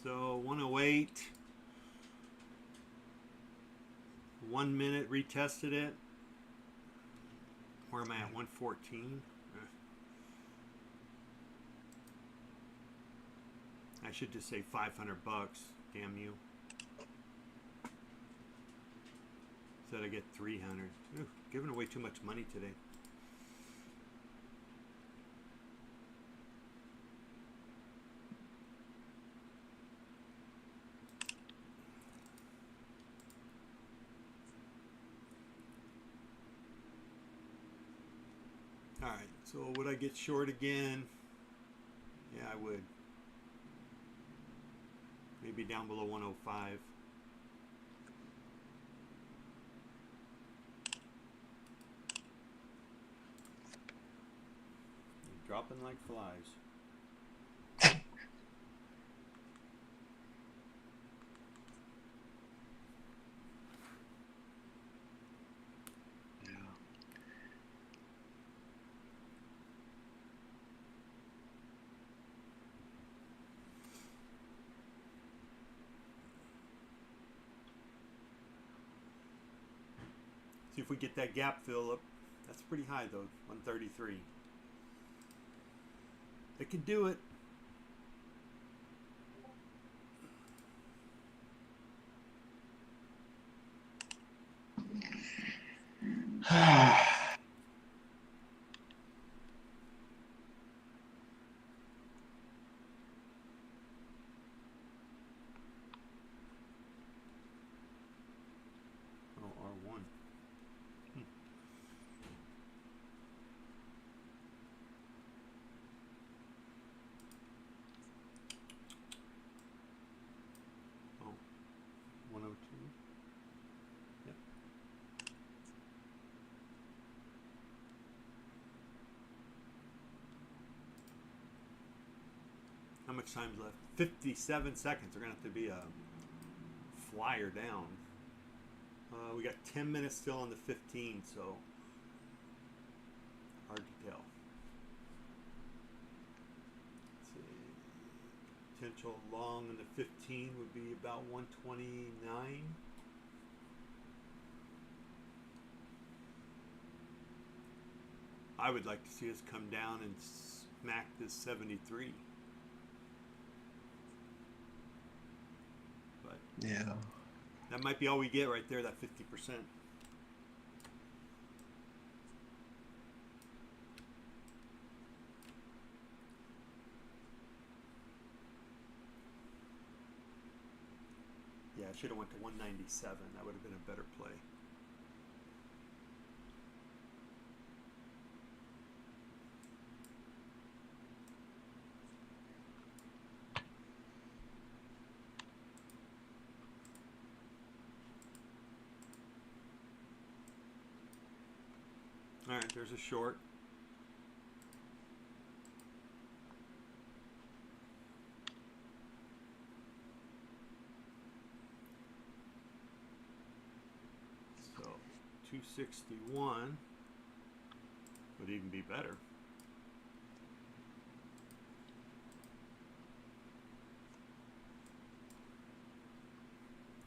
So 108. 1 minute retested it. Where am I at? 114. I should just say 500 bucks. Damn you. Said I get 300. Ooh, giving away too much money today. All right, so would I get short again? Yeah, I would. Maybe down below 105. Dropping like flies. See if we get that gap fill up. That's pretty high though, 133. It can do it. R1. Oh, 102. Yep. How much time's left? 57 seconds. They're going to have to be a flyer down. We got 10 minutes still on the 15, so hard to tell. Let's see. Potential long in the 15 would be about 129. I would like to see us come down and smack this 73. But yeah. That might be all we get right there, that 50%. Yeah, I should have went to 197. That would have been a better play. All right, there's a short. So 261 would even be better.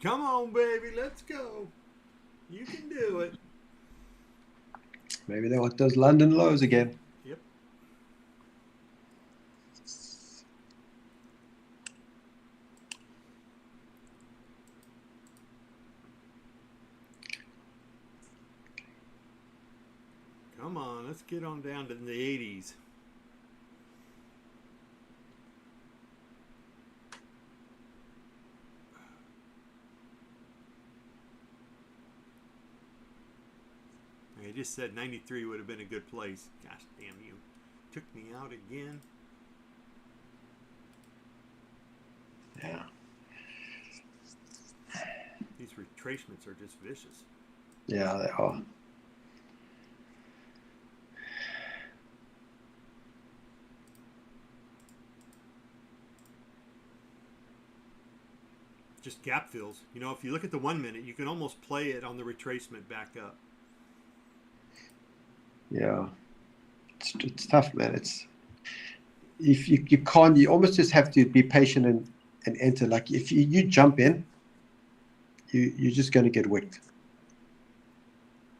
Come on, baby, let's go. You can do it. Maybe they want those London lows again. Yep. Come on, let's get on down to the 80s. I just said 93 would have been a good place. Gosh damn you. Took me out again. Yeah. These retracements are just vicious. Yeah, they are. just gap fills. You know, if you look at the 1 minute, you can almost play it on the retracement back up. Yeah, it's tough, man. It's if you can't, you almost just have to be patient and enter. Like if you jump in, you're just going to get wicked.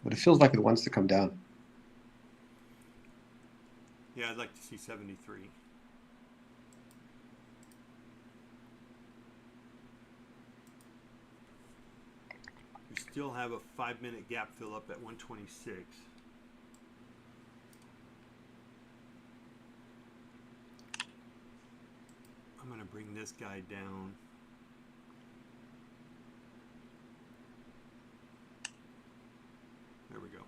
But it feels like it wants to come down. Yeah, I'd like to see 73. We still have a 5-minute gap fill up at 126. I'm going to bring this guy down. There we go.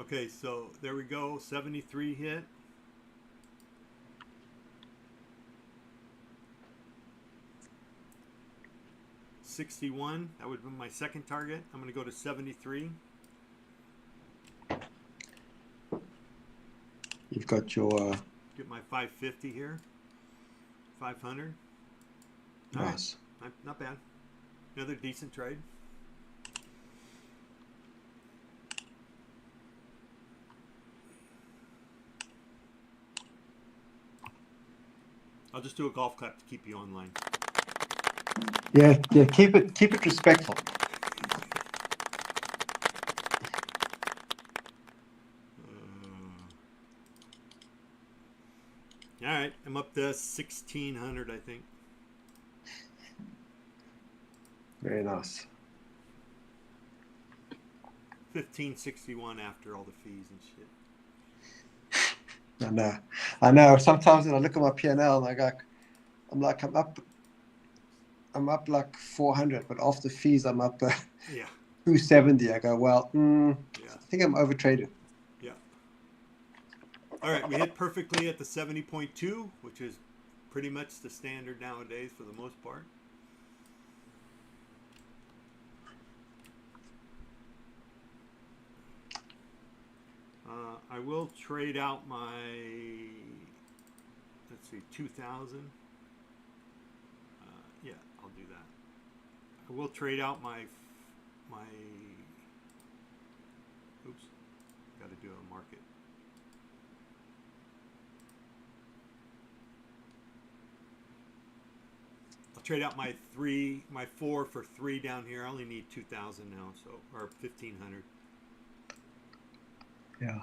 Okay, so there we go. 73 hit. $61. That would be my second target. I'm going to go to 73. You've got your Get my 550 here. 500. nice. All right. Not bad. Another decent trade. I'll just do a golf clap to keep you online. Yeah. Keep it respectful. All right, I'm up to 1,600, I think. Very nice. 1,561 after all the fees and shit. I know. Sometimes when I look at my P&L and I'm up like 400, but after fees I'm up Yeah. 270. I go, well, Yeah. I think I'm overtraded. Yeah. All right, we hit perfectly at the 70.2, which is pretty much the standard nowadays for the most part. I will trade out my, let's see, 2,000. Yeah, I'll do that. I will trade out my oops, got to do a market. I'll trade out my 4 for 3 down here. I only need 2,000 now, so, or 1,500. Yeah.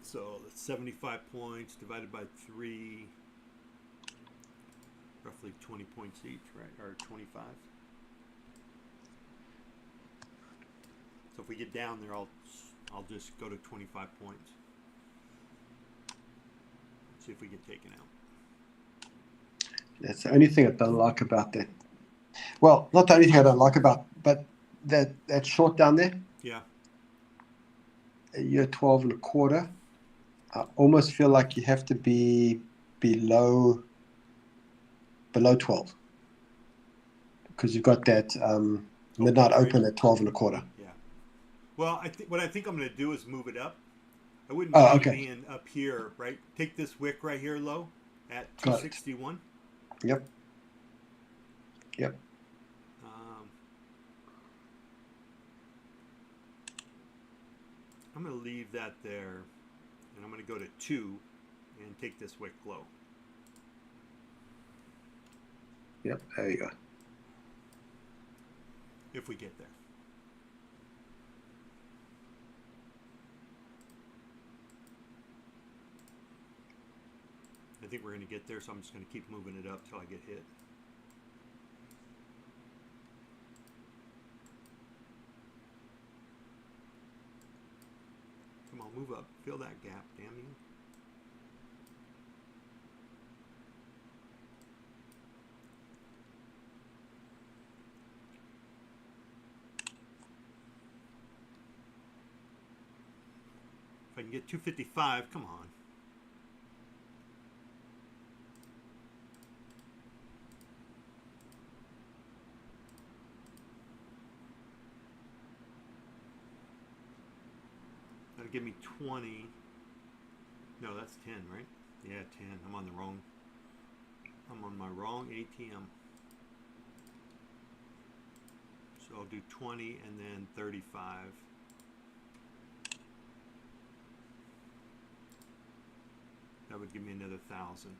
So that's 75 points divided by 3, roughly 20 points each, right? Or 25. So if we get down there, I'll just go to 25 points. See if we get taken out. That's the only thing I don't like about that. Well, not the only thing I don't like about, but that short down there. Yeah. You're 12.25. I almost feel like you have to be below 12 because you've got that midnight open at 12.25. Yeah. Well, what I think I'm going to do is move it up. I wouldn't Oh, mind okay. being up here, right? Take this wick right here low at 261. Yep. I'm going to leave that there, and I'm going to go to 2 and take this wick low. Yep, there you go. If we get there. I think we're going to get there, so I'm just going to keep moving it up till I get hit. Come on, move up. Fill that gap, damn you. If I can get 255, come on. That'll give me 20. No, that's 10, right? Yeah, 10. I'm on my wrong ATM. So I'll do 20 and then 35. That would give me another 1,000.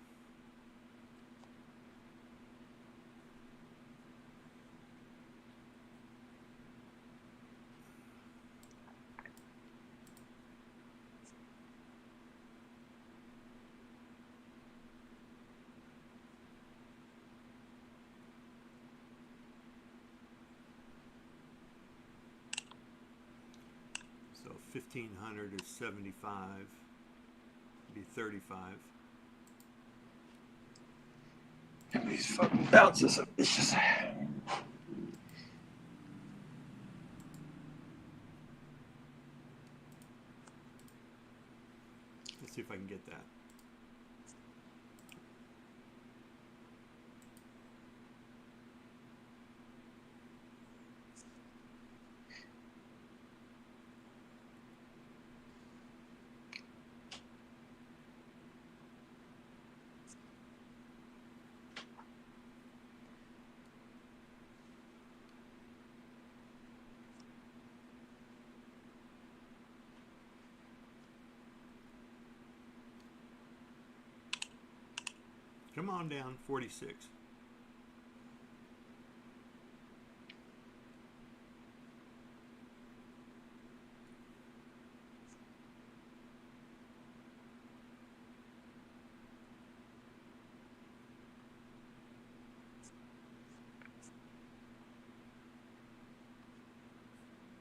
So 1,500 is 75. Be 35. These fucking bounces are vicious. Let's see if I can get that. Come on down, 46.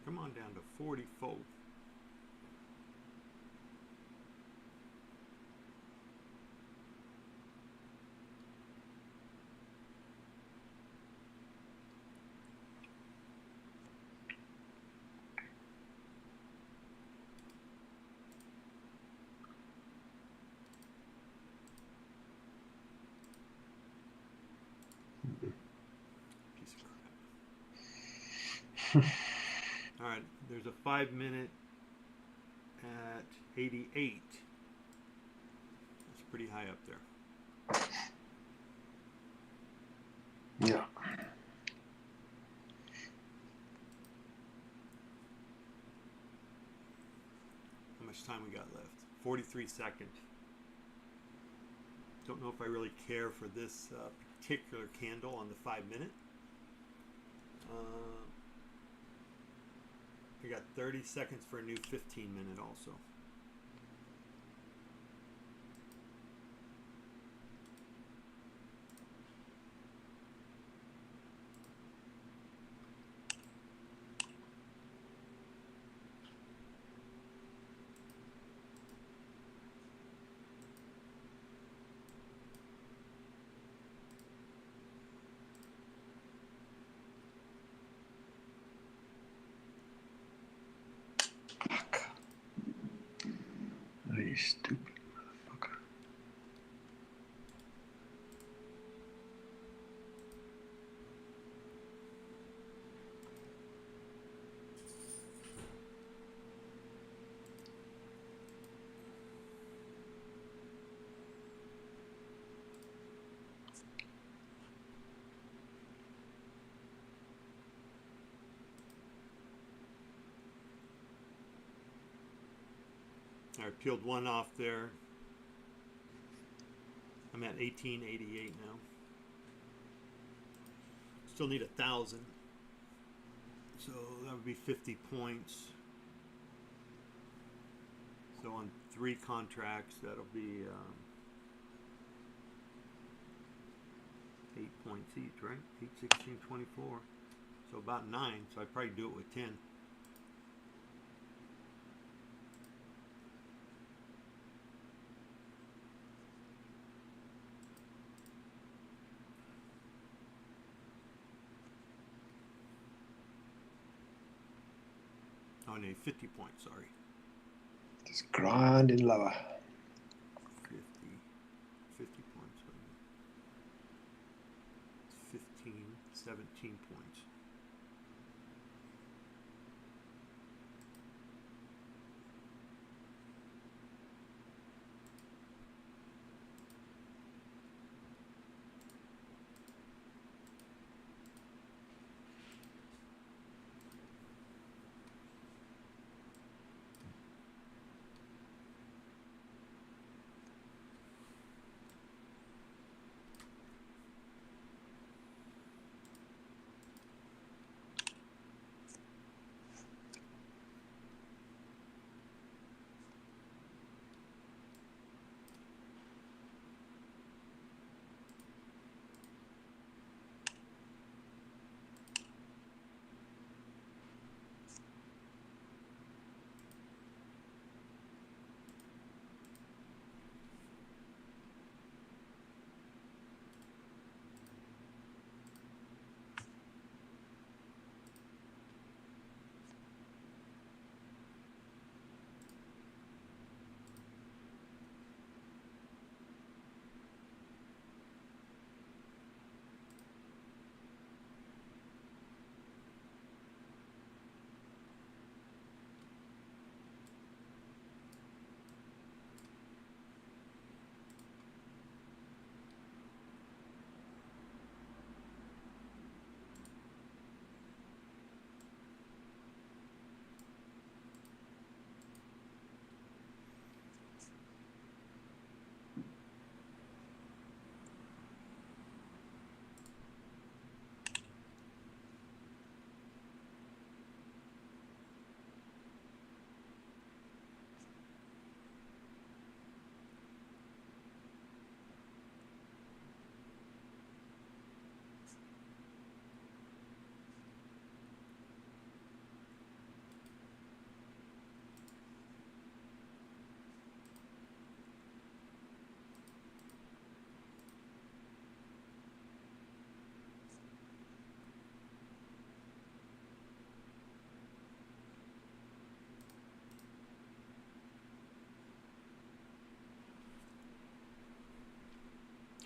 Come on down to 44. Piece of crap. All right, there's a 5 minute at 88. That's pretty high up there. Yeah. How much time we got left? 43 seconds. Don't know if I really care for this particular candle on the 5 minute. We got 30 seconds for a new 15 minute also. Oh, you stupid motherfucker. I peeled one off there. I'm at 1888 now. Still need 1,000. So that would be 50 points. So on 3 contracts, that'll be 8 points each, right? 8, 16, 24. So about 9. So I'd probably do it with 10. Oh, no, 50 points, sorry. Just grinding lower. 50 points. 15, 17 points.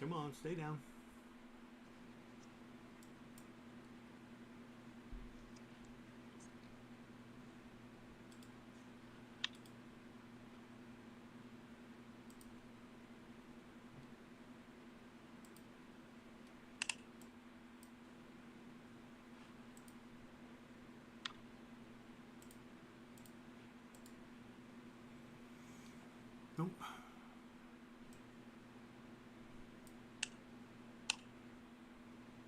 Come on, stay down. Nope.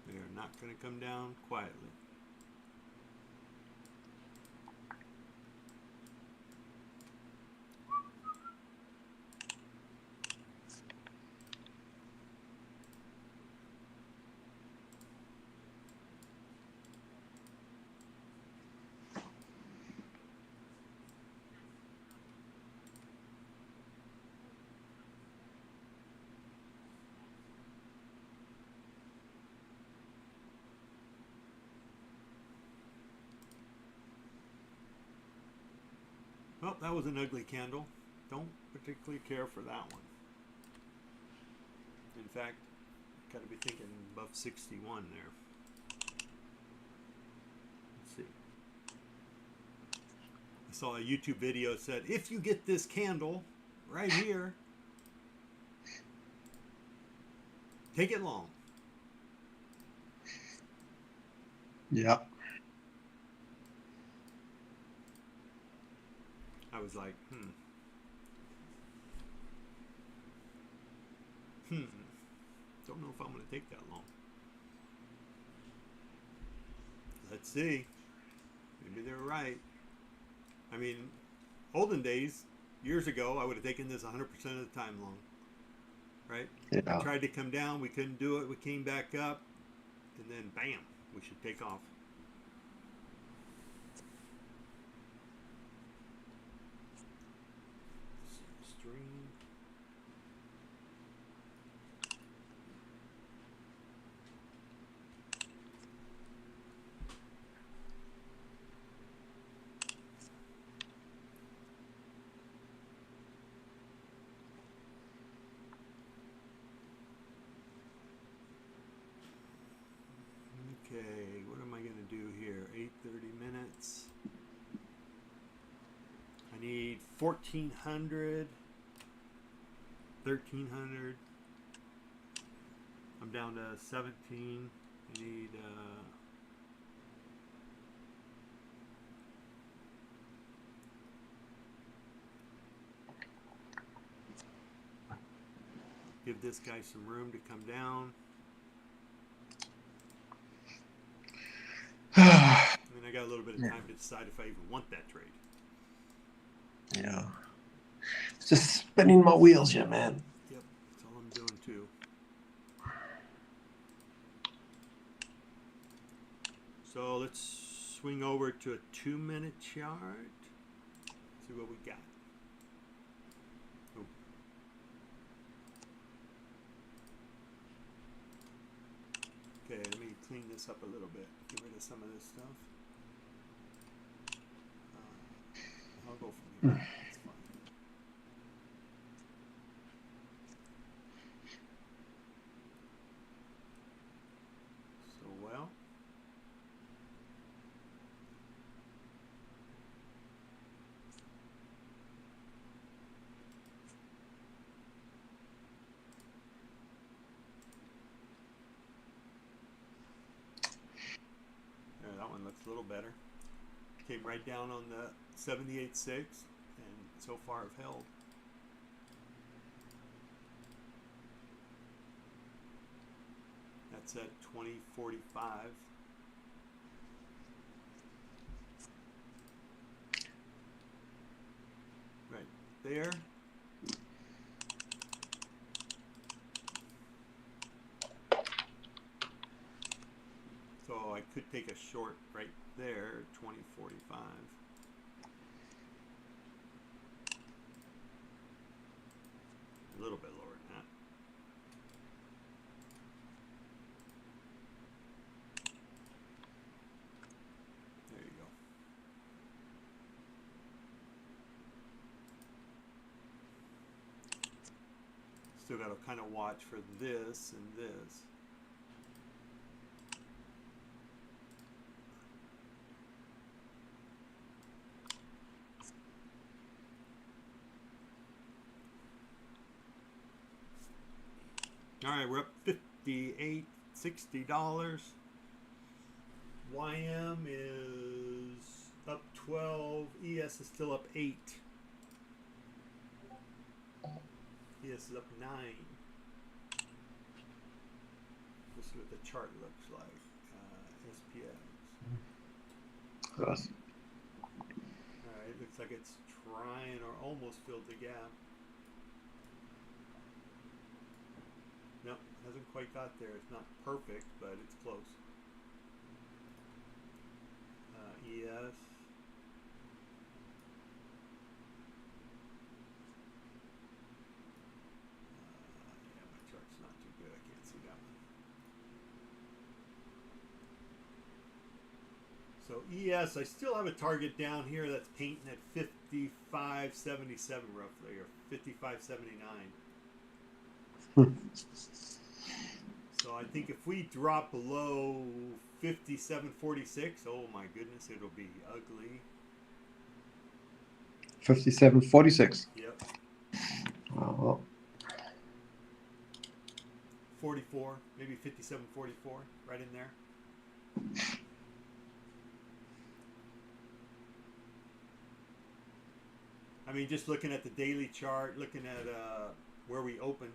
They are not going to come down quietly. Well, that was an ugly candle. Don't particularly care for that one. In fact, got to be thinking above 61 there. Let's see. I saw a YouTube video that said, if you get this candle right here, take it long. Yeah. I was like, don't know if I'm going to take that long. Let's see. Maybe they're right. I mean, olden days, years ago, I would have taken this 100% of the time long. Right? Yeah. We tried to come down. We couldn't do it. We came back up. And then, bam, we should take off. Stream. Okay, what am I going to do here? 8:30 minutes. I need 1,400, 1,300. I'm down to 17. I need give this guy some room to come down. I mean, I got a little bit of time to decide if I even want that trade. Yeah. It's just spinning my wheels here, man. Yep, that's all I'm doing too. So let's swing over to a 2-minute chart. See what we got. Oh. Okay, let me clean this up a little bit. Get rid of some of this stuff. I'll go from here. That's fine. So well. There, that one looks a little better. Came right down on the 78.6 and so far have held. That's at 20.45. Right there. So I could take a short right there, 20.45. A little bit lower than that. There you go. still got to kind of watch for this and this. All right, we're up $58, $60. YM is up 12. ES is still up 8. ES is up 9. We'll see what the chart looks like. SPX. Yes. All right, looks like it's trying or almost filled the gap. No, hasn't quite got there. It's not perfect, but it's close. ES. Yeah, my chart's not too good. I can't see that one. So ES, I still have a target down here that's painting at 55.77 roughly, or 55.79. So I think if we drop below 57.46, oh my goodness, it'll be ugly. 57.46. Yep. Oh, well. 44, maybe 57.44, right in there. I mean, just looking at the daily chart, looking at where we opened.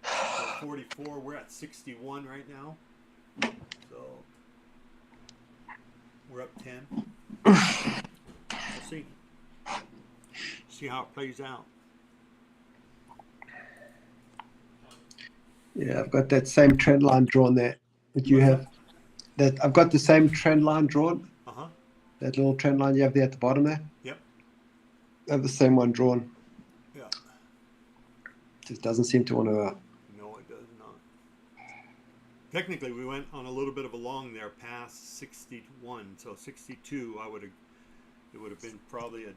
So 44, we're at 61 right now. So we're up 10. We'll see. See how it plays out. Yeah, I've got that same trend line drawn there that you have. That I've got the same trend line drawn. Uh-huh. That little trend line you have there at the bottom there. Yep. I have the same one drawn. Yeah. Just doesn't seem to want to. No, it does not. Technically, we went on a little bit of a long there past 61. So 62, it would have been probably an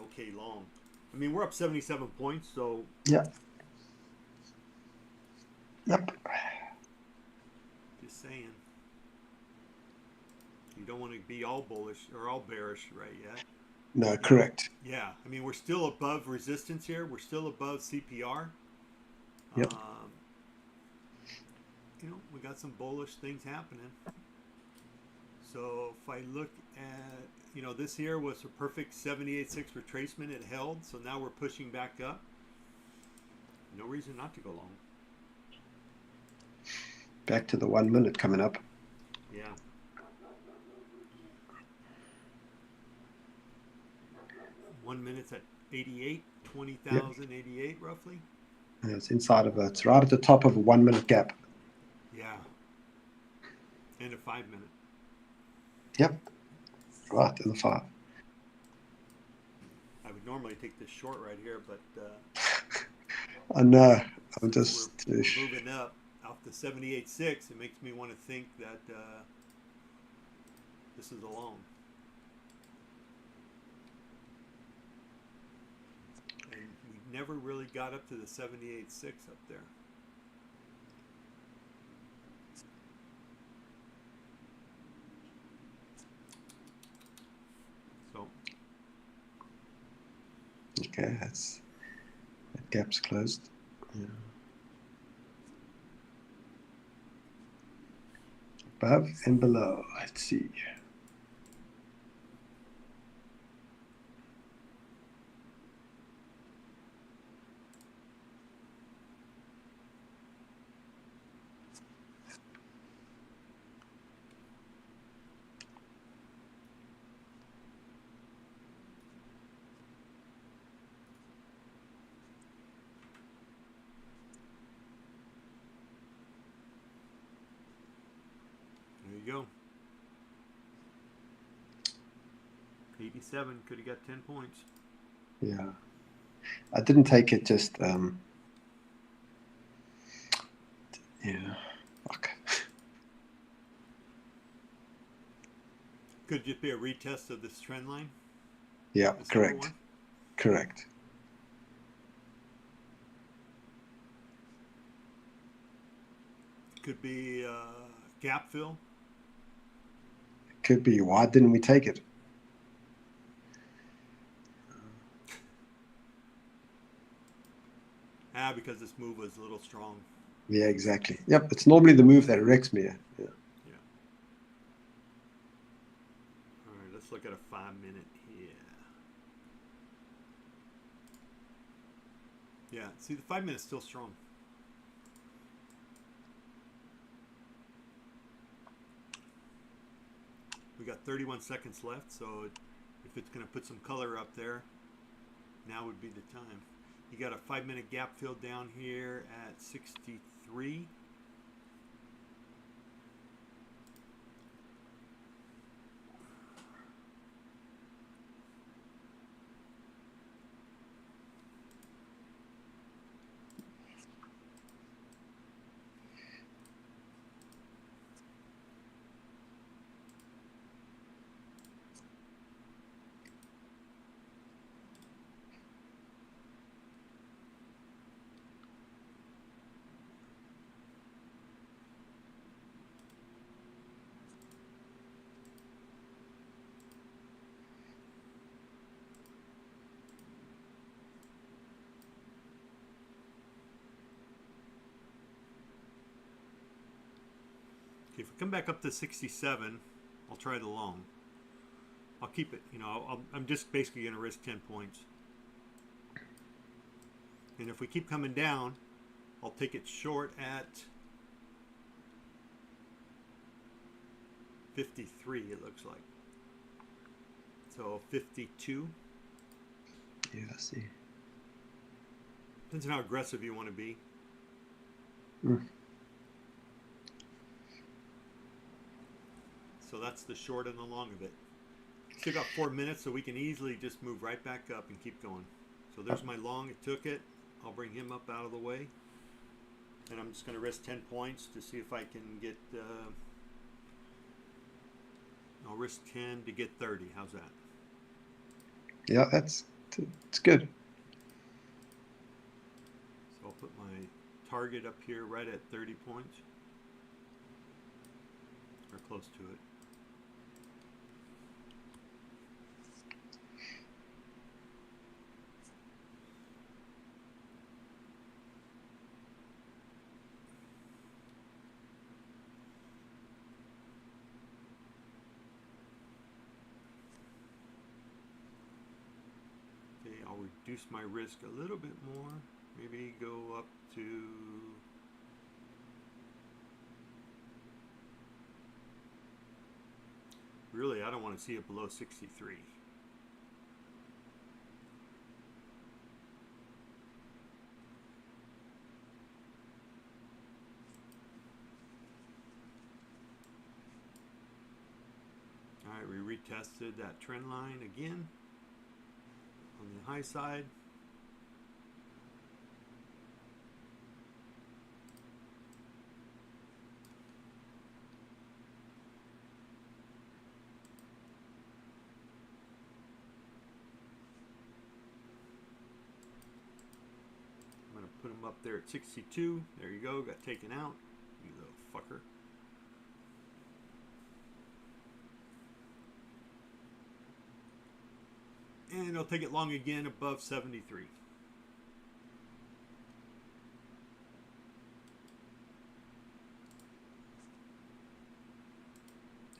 okay long. I mean, we're up 77 points, so. Yeah. Yep. Just saying. You don't want to be all bullish or all bearish right yet. No, correct. Yeah, I mean, we're still above resistance here. We're still above CPR. Yep. You know, we got some bullish things happening. So if I look at, you know, this here was a perfect 78.6 retracement. It held, so now we're pushing back up. No reason not to go long. Back to the 1 minute coming up. Yeah. One minute's at 88, 20,088 roughly. Yeah, it's inside of it's right at the top of a 1 minute gap. Yeah. And a 5 minute. Yep. Right in the 5. I would normally take this short right here, but I know. I'm just we're moving up off the 78.6. It makes me want to think that this is a long. And we never really got up to the 78.6 up there. So. Okay, that gap's closed. Yeah. Above and below. Let's see. There you go. 87 could have got 10 points. Yeah. I didn't take it just yeah. Okay. Could just be a retest of this trend line. Yeah, correct. One. Correct. Could be gap fill. Could be. Why didn't we take it? Because this move was a little strong. Yeah, exactly. Yep, it's normally the move that wrecks me. Yeah. Yeah. All right, let's look at a 5-minute here. Yeah, see, the 5 minutes still strong. We got 31 seconds left, so if it's going to put some color up there, now would be the time. You got a 5-minute gap fill down here at 63. Okay, if we come back up to 67, I'll try the long. I'll keep it, I'm just basically going to risk 10 points. And if we keep coming down, I'll take it short at 53, it looks like. So 52. Yeah, I see. Depends on how aggressive you want to be. So that's the short and the long of it. Still got 4 minutes, so we can easily just move right back up and keep going. So there's my long. It took it. I'll bring him up out of the way. And I'm just going to risk 10 points to see if I can get... I'll risk 10 to get 30. How's that? Yeah, it's good. So I'll put my target up here right at 30 points. Or close to it. I'll reduce my risk a little bit more. Maybe go up to... Really, I don't want to see it below 63. All right, we retested that trend line again. On the high side. I'm going to put him up there at 62. There you go, got taken out. You little fucker. And I'll take it long again above 73.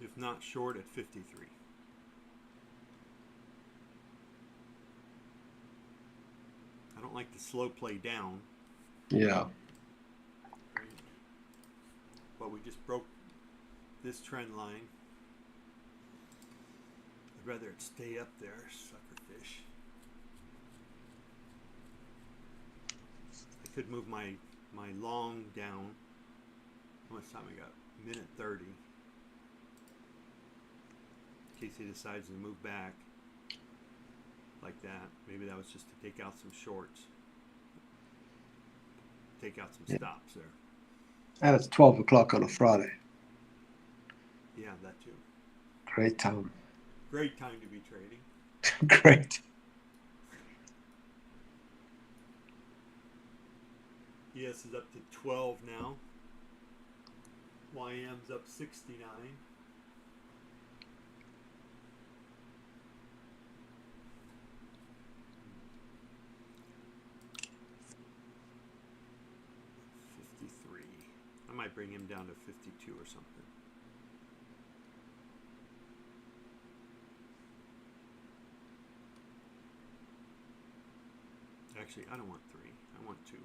If not, short at 53. I don't like the slow play down. Yeah. But we just broke this trend line. I'd rather it stay up there, suckerfish. I could move my long down. How much time I got? Minute 30. In case he decides to move back like that. Maybe that was just to take out some shorts. Take out some stops there. And it's 12 o'clock on a Friday. Yeah, that too. Great time. Great time to be trading. Great. ES is up to 12 now. YM's up 69. I might bring him down to 52 or something. Actually, I don't want 3. I want 2.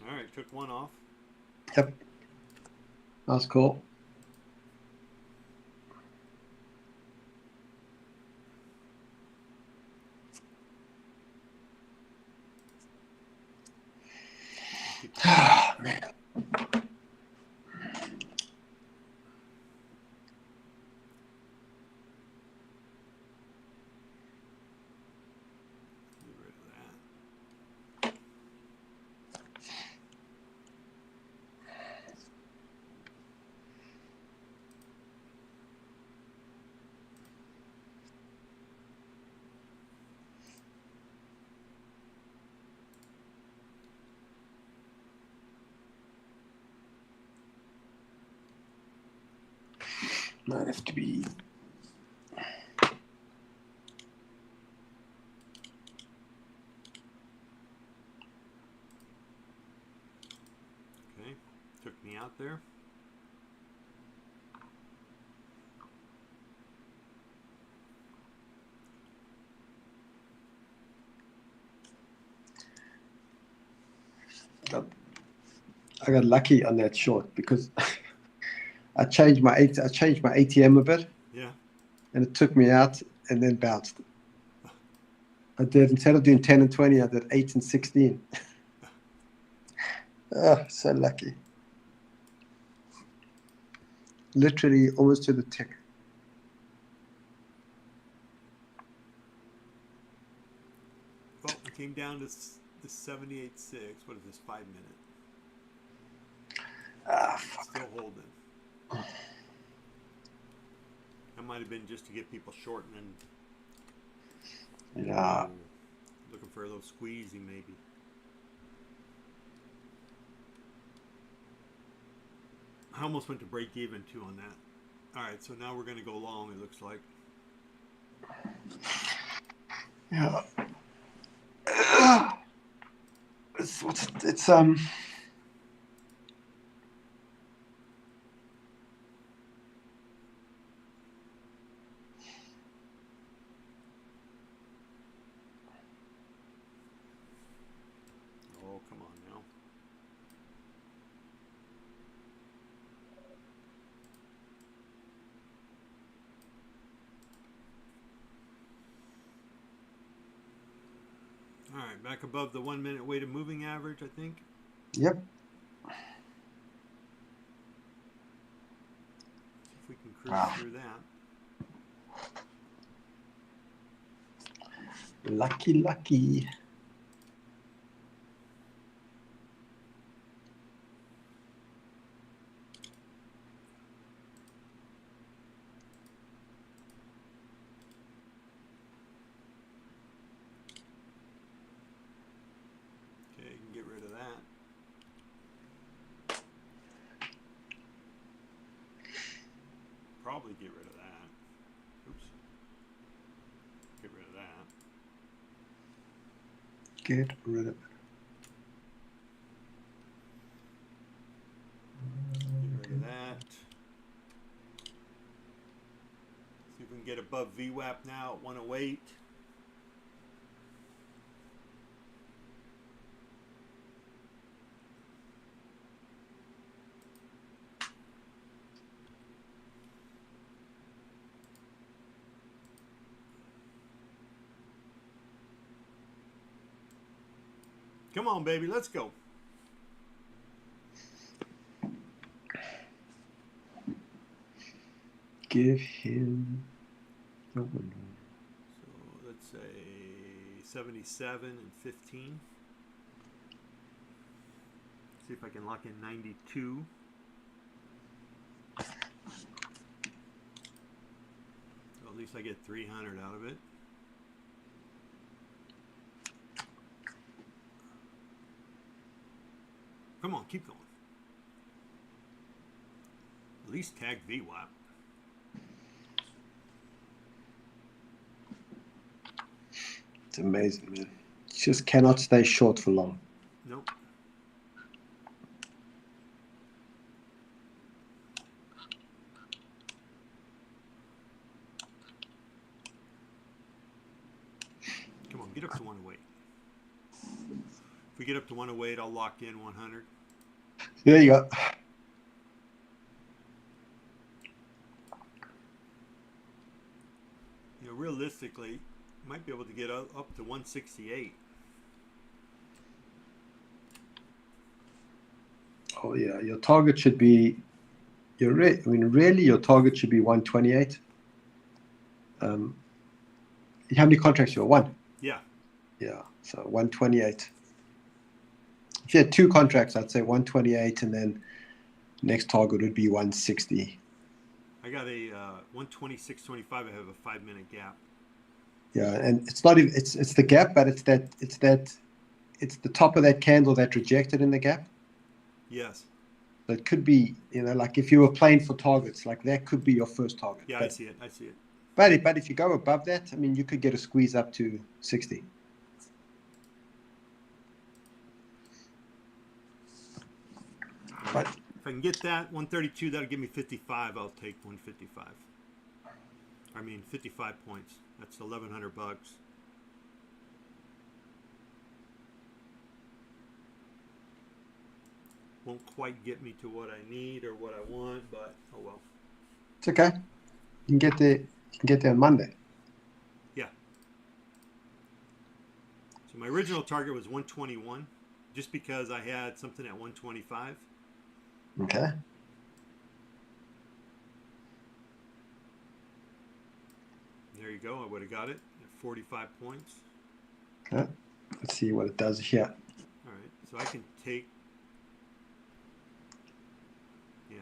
All right, took 1 off. Yep. That's cool. Man. Get rid of that. Might have to be. Okay, took me out there. I got lucky on that short because I changed my ATM a bit. Yeah. And it took me out and then bounced. I did, instead of doing 10 and 20, I did 8 and 16. Oh, so lucky. Literally almost to the tick. Well, we came down to the 78.6. What is this, 5 minute? Ah, fuck. Still holding. That might have been just to get people shortening. Yeah. Looking for a little squeezy, maybe. I almost went to break even too on that. All right, so now we're going to go long, it looks like. Yeah. It's Oh, come on now. All right, back above the 1 minute weighted moving average, I think. Yep. See if we can cruise through that. Lucky. Okay, you can get rid of that. Probably get rid of that. Oops. Get rid of that. Get rid of it. Get rid of that. See if we can get above VWAP now at 108. Come on, baby, let's go. Give him the window. So let's say 77 and 15. See if I can lock in 92. So at least I get 300 out of it. Come on, keep going. At least tag VWAP. It's amazing, man. You just cannot stay short for long. Nope. Come on, get up to 108. If we get up to 108, I'll lock in 100. There you go. You know, realistically, you might be able to get up to 168. Oh yeah, your target should be. I mean, really, your target should be 128. How many contracts you have? One. Yeah. Yeah, so 128. If you had 2 contracts, I'd say 128, and then next target would be 160. I got a 126.25. I have a 5-minute gap. Yeah, and it's not even it's the gap, but it's the top of that candle that rejected in the gap. Yes. So it could be, you know, like if you were playing for targets, like that could be your first target. Yeah, but, I see it. I see it. But if you go above that, I mean, you could get a squeeze up to 60. But if I can get that 132, that'll give me 55. I'll take 155. I mean, 55 points. That's 1,100 bucks. Won't quite get me to what I need or what I want, but oh well. it's okay. You can get there. You can get there on Monday. Yeah. So my original target was 121, just because I had something at 125. Okay. There you go. I would have got it at 45 points. Okay. Let's see what it does here. All right. So I can take. Yeah.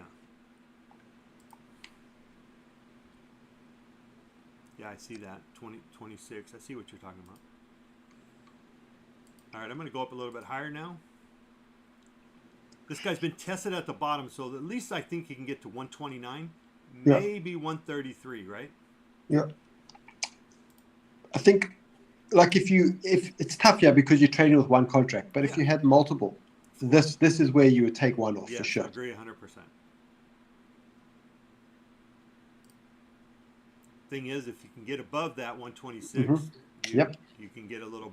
Yeah, I see that. 26. I see what you're talking about. All right, I'm going to go up a little bit higher now. This guy's been tested at the bottom, so at least I think he can get to 129, Yeah. maybe 133, right? Yeah. I think, like, if it's tough here because you're trading with one contract, but if you had multiple, this is where you would take one off for sure. I agree 100%. Thing is, if you can get above that 126, you can get a little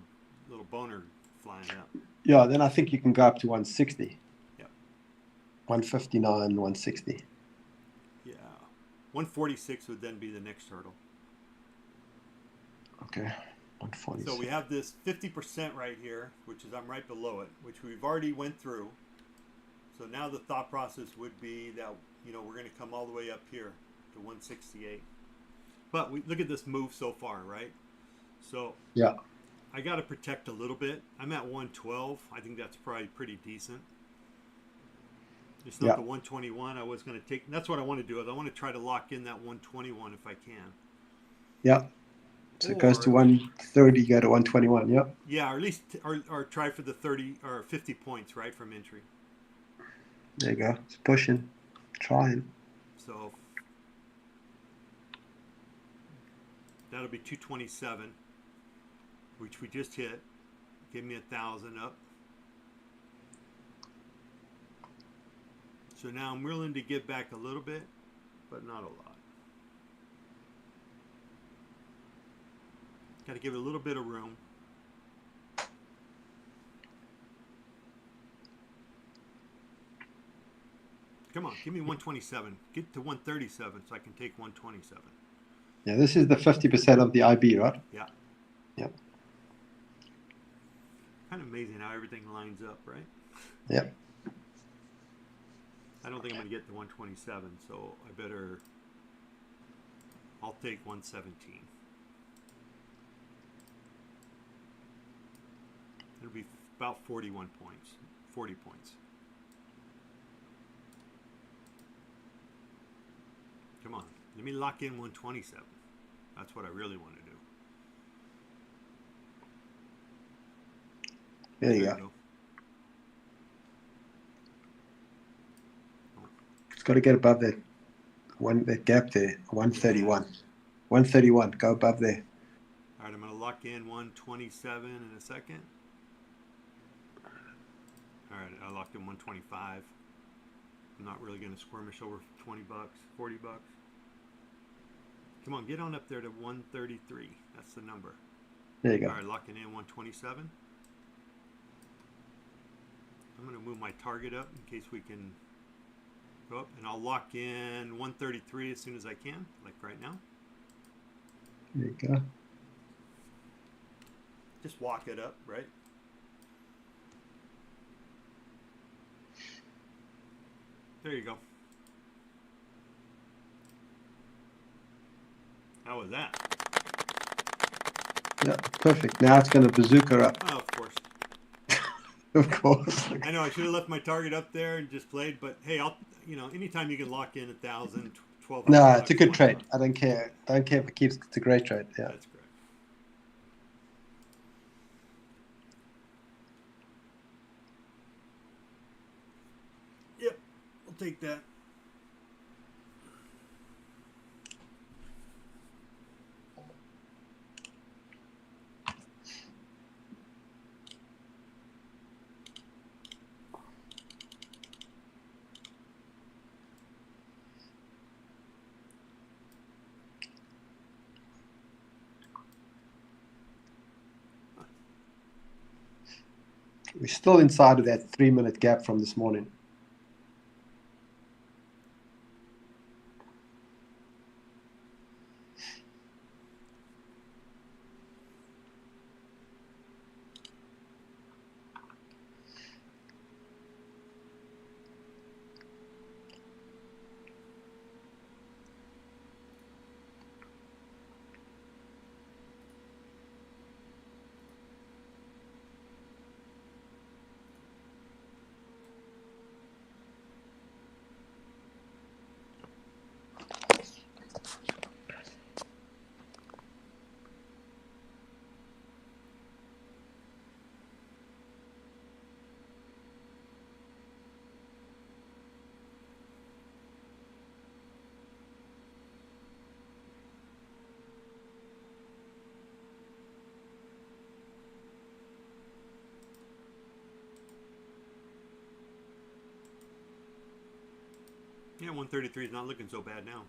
boner flying up. Yeah, then I think you can go up to 160. Yep. 159, 160. Yeah. 146 would then be the next hurdle. Okay. 146. So we have this 50% right here, which is I'm right below it, which we've already went through. So now the thought process would be that, you know, we're going to come all the way up here to 168. But we look at this move so far, right? So yeah, I got to protect a little bit. I'm at 112. I think that's probably pretty decent. It's not the 121 I was going to take. That's what I want to do. Is I want to try to lock in that 121 if I can. Yeah. So it goes to 130, go to 121. Yep. Yeah, or at least or try for the 30 or 50 points, right, from entry. There you go. It's pushing, trying. So that'll be 227, which we just hit. Give me 1,000 up. So now I'm willing to give back a little bit, but not a lot. Got to give it a little bit of room. Come on, give me 127. Get to 137 so I can take 127. Yeah, this is the 50% of the IB, right? Yeah. Yep. Kind of amazing how everything lines up, right? Yep. I don't think I'm going to get to 127, so I'll take 117. It'll be about 41 points, 40 points. Come on, let me lock in 127. That's what I really want to do. There you go. It's got to get above that that gap there, 131. 131, go above there. All right, I'm going to lock in 127 in a second. All right, I locked in 125. I'm not really going to squirmish over 20 bucks, 40 bucks. Come on, get on up there to 133. That's the number. There you go. All right, locking in 127. I'm going to move my target up in case we can go up, and I'll lock in 133 as soon as I can, like right now. There you go. Just walk it up, right? There you go. How was that? Yeah, perfect. Now it's going to bazooka up. Oh, of course. Of course. I know I should have left my target up there and just played, but hey, anytime you can lock in 1,000, 1,200. No, it's a good trade. I don't care. Don't care if it keeps. It's a great trade. Yeah. That's great. Yep, we'll take that. We're still inside of that 3-minute gap from this morning. Yeah, 133 is not looking so bad now.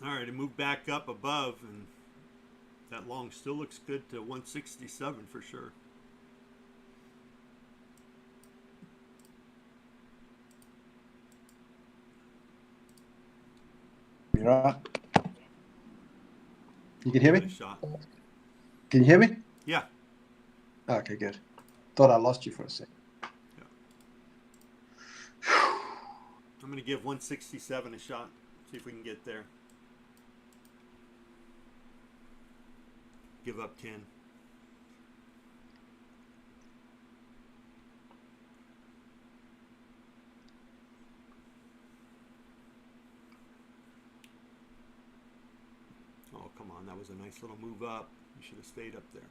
All right, it moved back up above, and that long still looks good to 167 for sure. You're right. You can hear me? Shot. Can you hear me? Yeah. Okay, good. Thought I lost you for a second. Yeah. I'm going to give 167 a shot. See if we can get there. Give up 10. Oh, come on. That was a nice little move up. You should have stayed up there.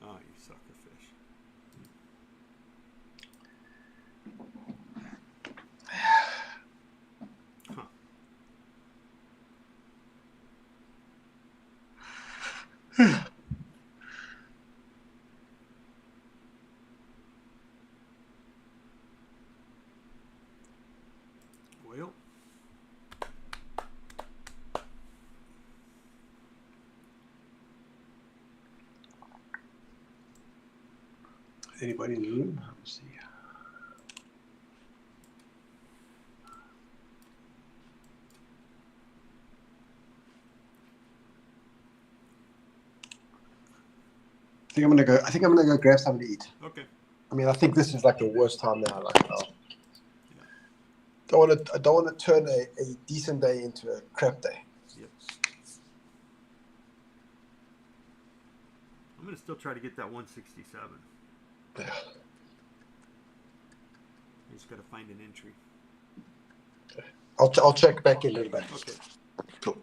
Oh, you sucker fish. Huh. Well, Anybody in the room? Let's see. I think I'm gonna go grab something to eat. okay. I mean, I think this is like the worst time now. Like, I don't want to turn a decent day into a crap day. Yep. I'm going to still try to get that 167. Yeah. I just got to find an entry. I'll check back in a little bit. Okay. Cool.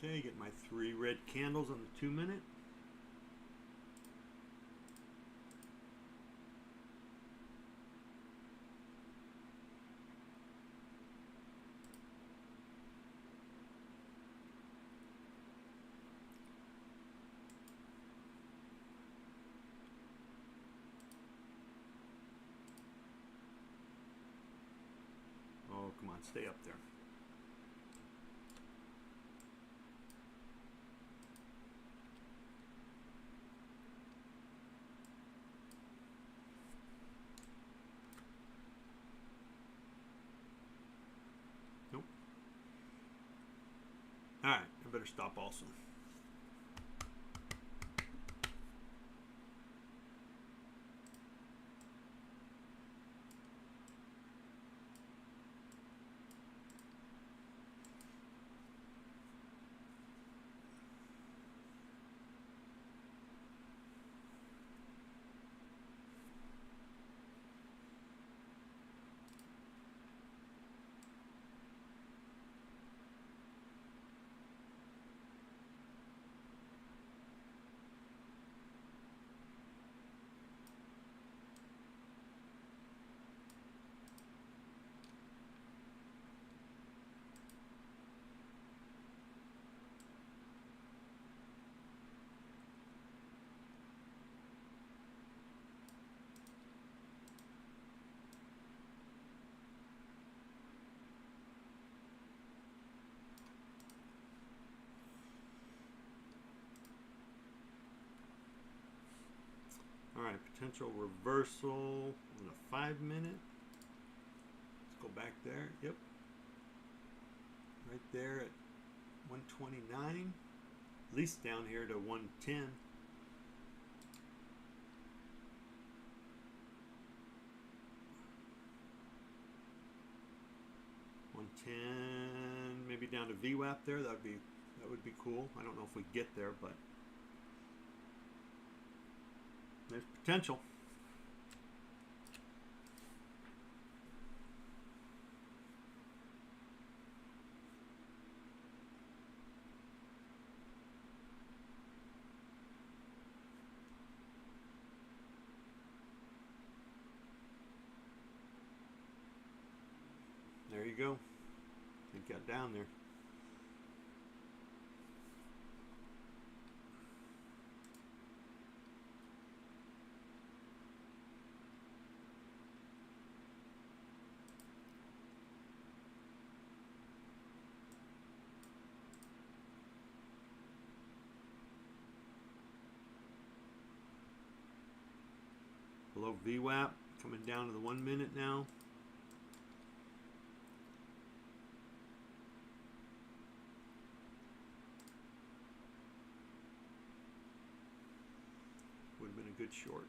Okay, get my 3 red candles on the 2-minute. Oh, come on, stay up there. Nope. All right, I better stop also. All right, potential reversal on the 5-minute. Let's go back there. Yep. Right there at 129. At least down here to 110. Maybe down to VWAP there. That would be cool. I don't know if we get there, but there's potential. There you go. It got down there. below VWAP, coming down to the 1 minute now. Would have been a good short.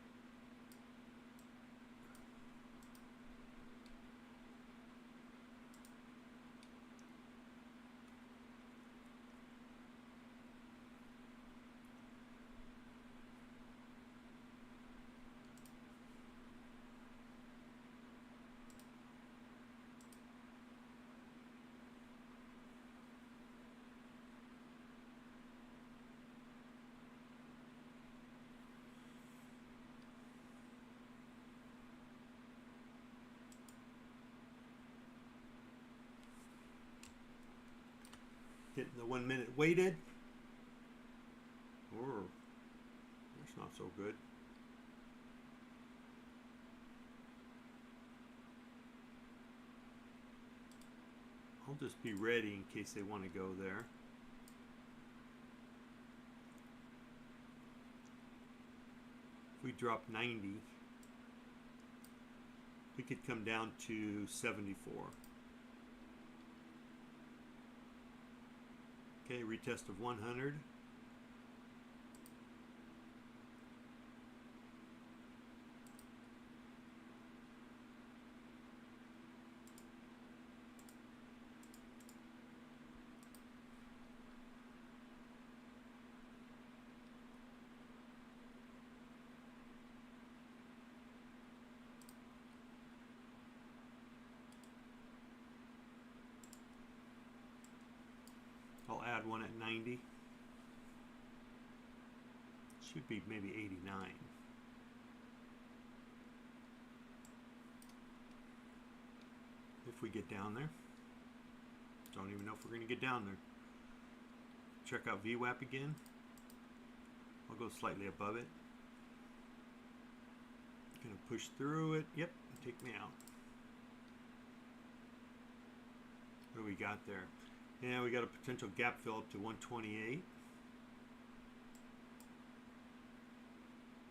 Hitting the 1 minute weighted. Or that's not so good. I'll just be ready in case they want to go there. If we drop 90, we could come down to 74. Okay, retest of 100. I'll add one at 90. Should be maybe 89. If we get down there. Don't even know if we're going to get down there. Check out VWAP again. I'll go slightly above it. Gonna push through it. Yep, take me out. What do we got there? Yeah, we got a potential gap fill up to 128.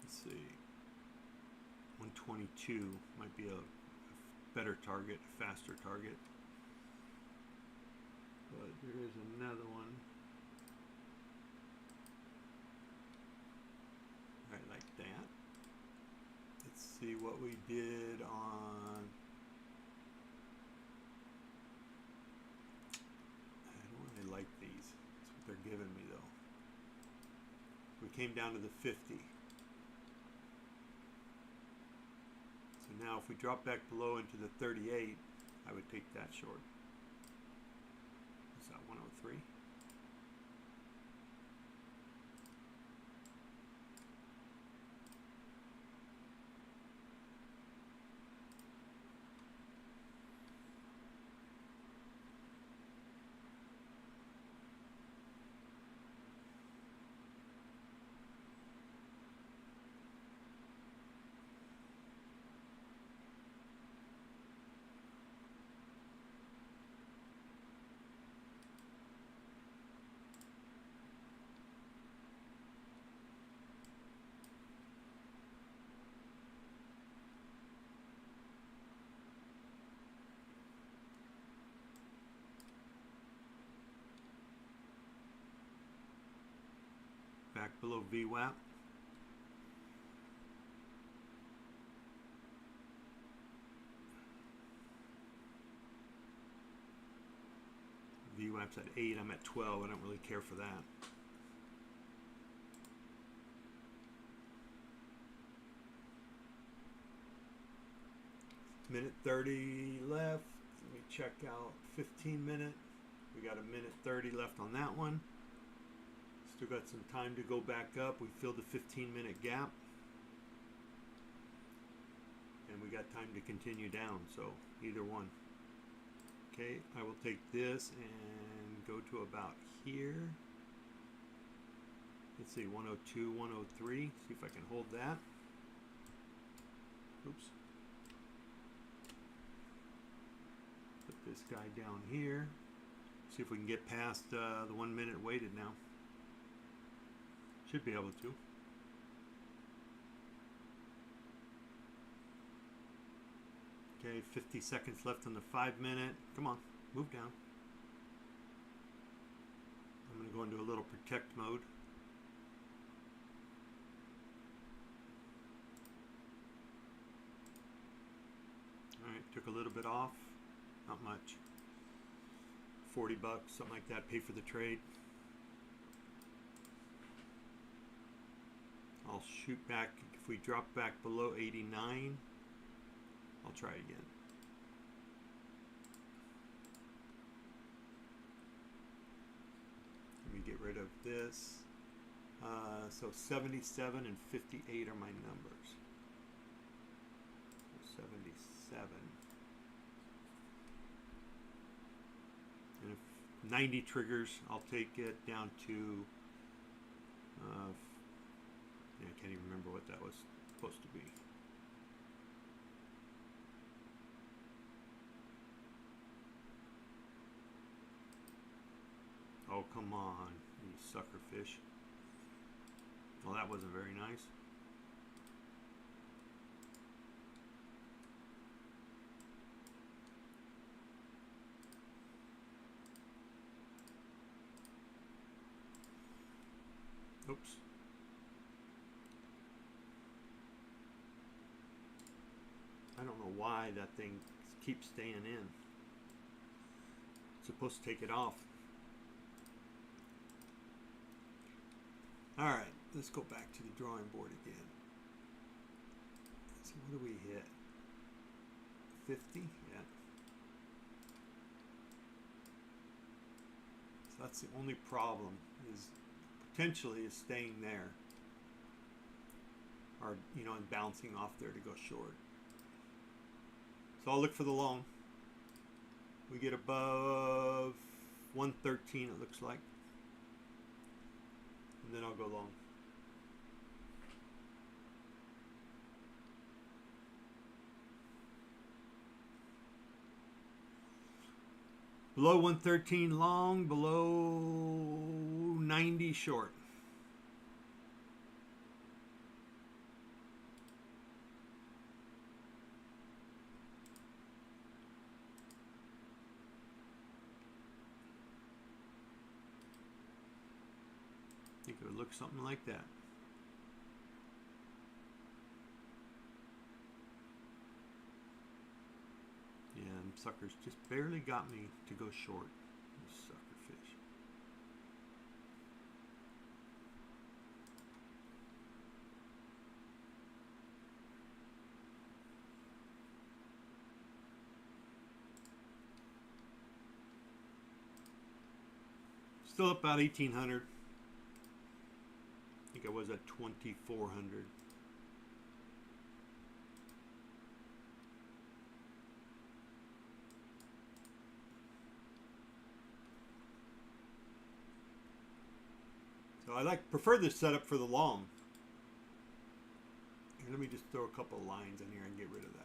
Let's see. 122 might be a better target, a faster target. But there is another one. Right, like that. Let's see what we did on. I don't really like these. That's what they're giving me though. We came down to the 50. So now if we drop back below into the 38, I would take that short. What's that, 103? Back below VWAP. VWAP's at 8, I'm at 12, I don't really care for that. Minute 30 left. Let me check out 15 minute. We got a minute 30 left on that one. Still got some time to go back up. We filled the 15-minute gap. And we got time to continue down, so either one. Okay, I will take this and go to about here. Let's see, 102, 103. See if I can hold that. Oops. Put this guy down here. See if we can get past the 1 minute weighted now. Should be able to. Okay, 50 seconds left on the 5-minute. Come on, move down. I'm going to go into a little protect mode. Alright, took a little bit off. Not much. 40 bucks, something like that, pay for the trade. I'll shoot back. If we drop back below 89, I'll try again. Let me get rid of this. So 77 and 58 are my numbers. 77. And if 90 triggers, I'll take it down to, yeah, I can't even remember what that was supposed to be. Oh, come on, you sucker fish. Well, that wasn't very nice. Oops. I don't know why that thing keeps staying in. It's supposed to take it off. Alright, let's go back to the drawing board again. So what do we hit? 50? Yeah. So that's the only problem, is potentially is staying there. Or, you know, and bouncing off there to go short. So I'll look for the long. We get above 113, it looks like. And then I'll go long. Below 113 long, below 90 short. I think it would look something like that. Yeah, and suckers just barely got me to go short. These sucker fish. Still up about 1,800. I think I was at 2,400. So I prefer this setup for the long. Here, let me just throw a couple of lines in here and get rid of that.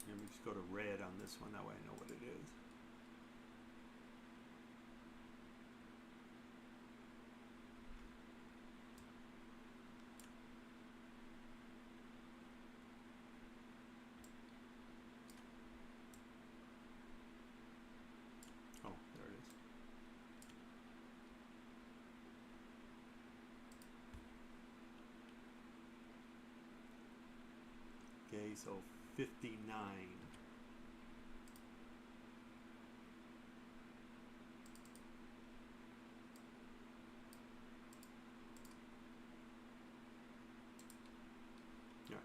Let me just go to red on this one, that way I know what it is. Oh, there it is. Okay, so 59. All right.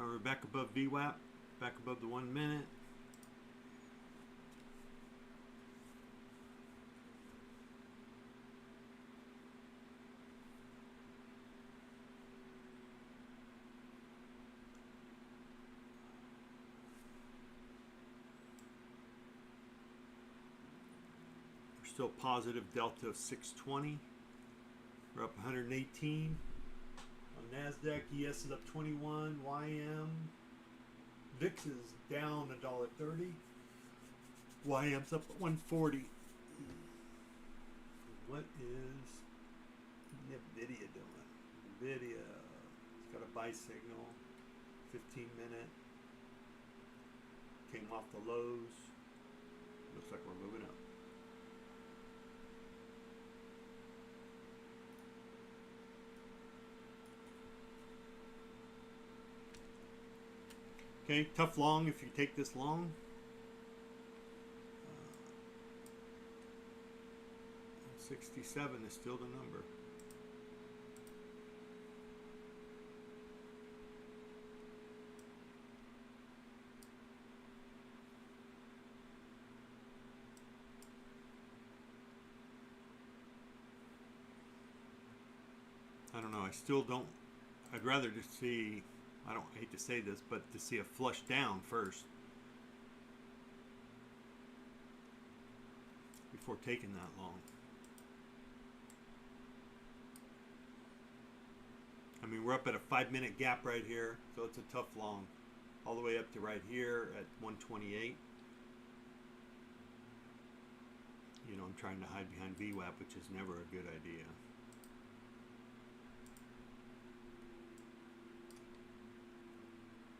We're back above VWAP, back above the 1 minute. We're still positive delta of 620. We're up 118. On NASDAQ, ES is up 21. YM. VIX is down $1.30. YM's up 140. What is NVIDIA doing? NVIDIA. It's got a buy signal. 15-minute. Came off the lows. Looks like we're moving up. Okay, tough long if you take this long. 67 is still the number. I don't know, I still don't, I'd rather just see, I don't hate to say this, but to see a flush down first before taking that long. I mean, we're up at a 5-minute gap right here, so it's a tough long. All the way up to right here at 128. You know, I'm trying to hide behind VWAP, which is never a good idea.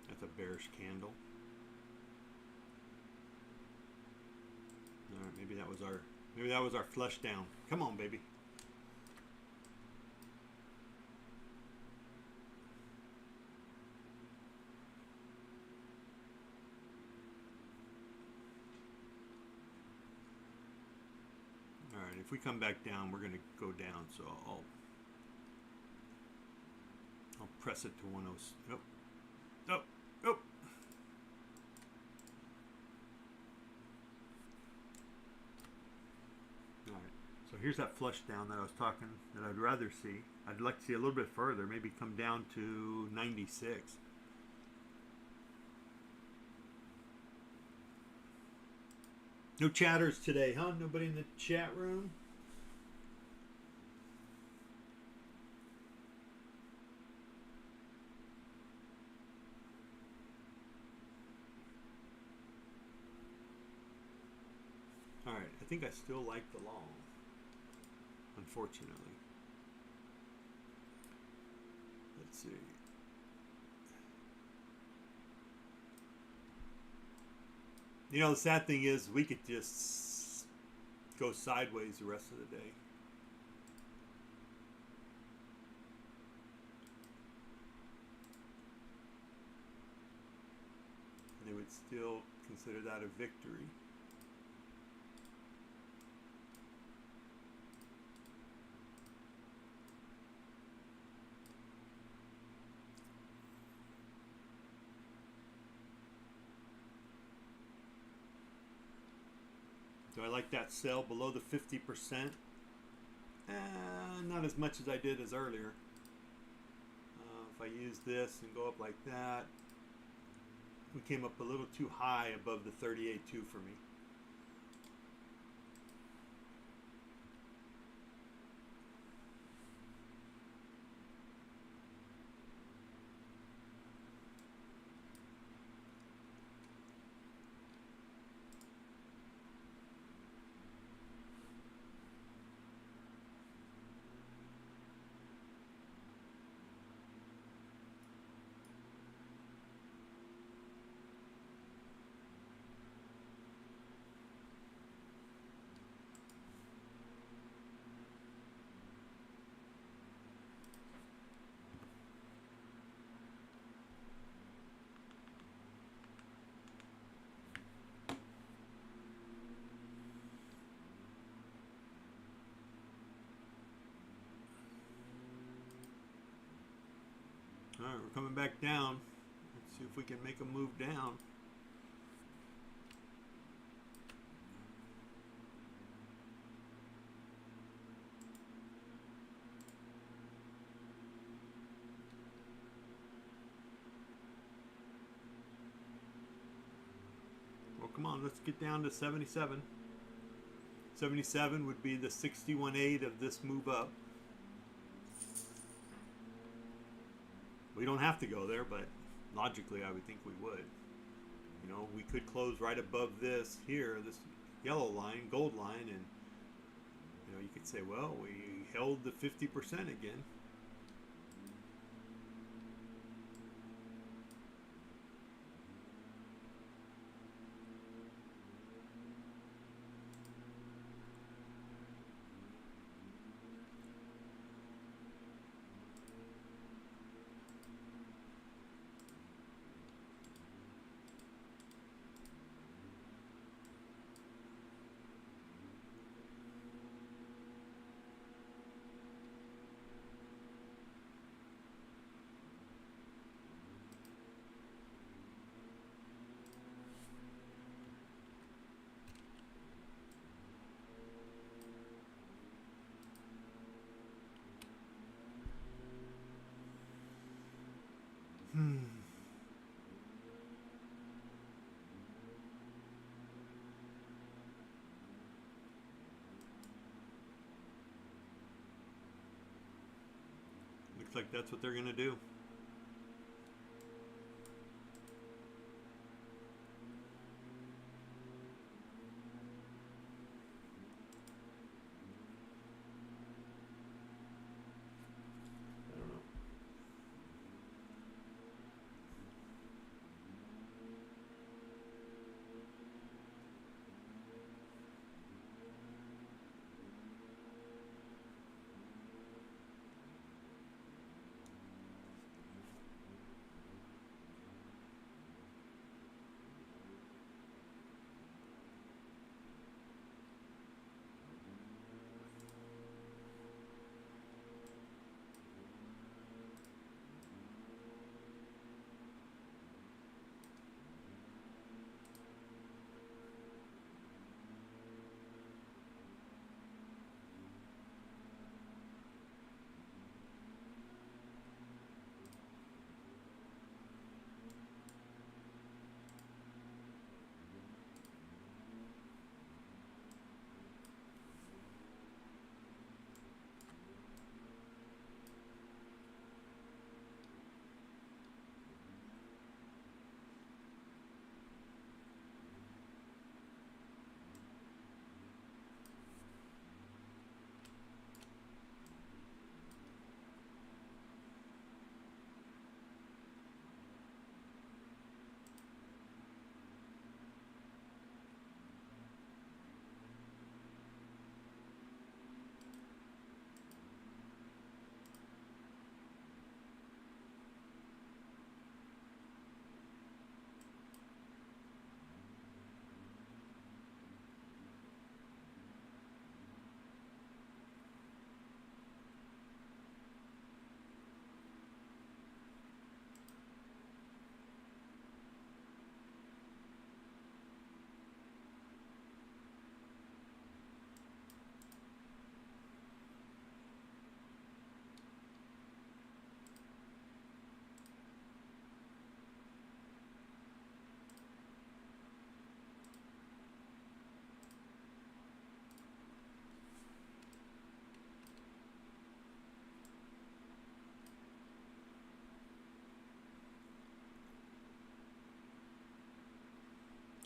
That's a bearish candle. All right, maybe that was our flush down. Come on, baby. All right, if we come back down, we're going to go down, so I'll press it to 10. Nope. Nope. Nope. All right, so here's that flush down that I was talking that I'd rather see. I'd like to see a little bit further, maybe come down to 96. No chatters today, huh? Nobody in the chat room? Alright, I think I still like the long, unfortunately. Let's see. You know, the sad thing is we could just go sideways the rest of the day. And they would still consider that a victory. Do I like that sell below the 50%? Not as much as I did as earlier. If I use this and go up like that, we came up a little too high above the 38.2 for me. All right, we're coming back down. See if we can make a move down. Well, come on, let's get down to 77. 77 would be the 61.8 of this move up. We don't have to go there, but logically I would think we would. You know, we could close right above this here, this yellow line, gold line, and you know, you could say, well, we held the 50% again. Looks like that's what they're going to do.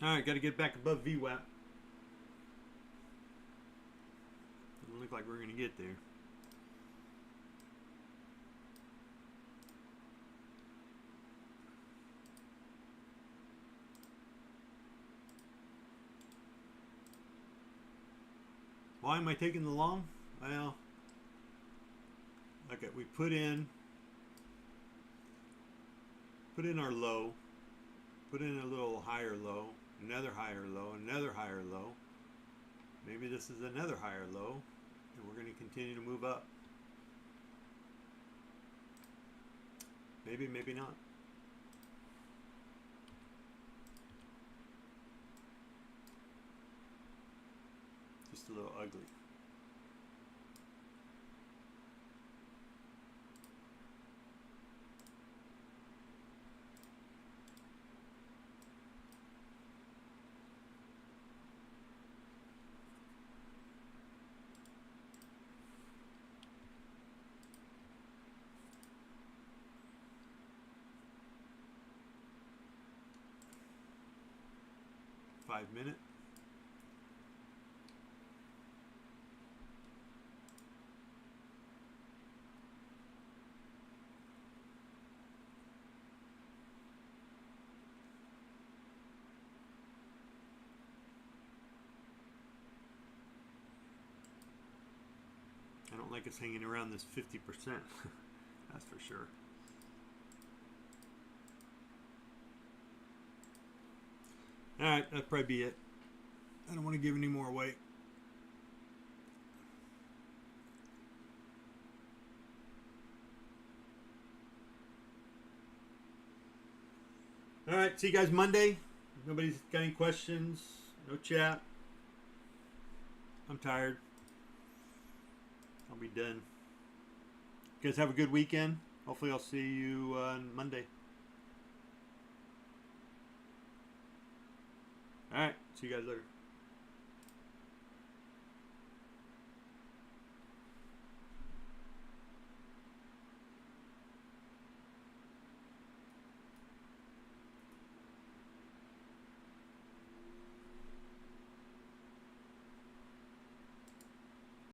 Alright, got to get back above VWAP. Doesn't look like we're going to get there. Why am I taking the long? Well, okay, we put in our low, put in a little higher low, another higher low, another higher low. Maybe this is another higher low, and we're going to continue to move up. Maybe, maybe not. just a little ugly. Minute. I don't like us hanging around this 50%. That's for sure. Alright, that'll probably be it. I don't want to give any more away. Alright, see you guys Monday. Nobody's got any questions? No chat? I'm tired. I'll be done. You guys have a good weekend. Hopefully I'll see you on Monday. Alright, see you guys later.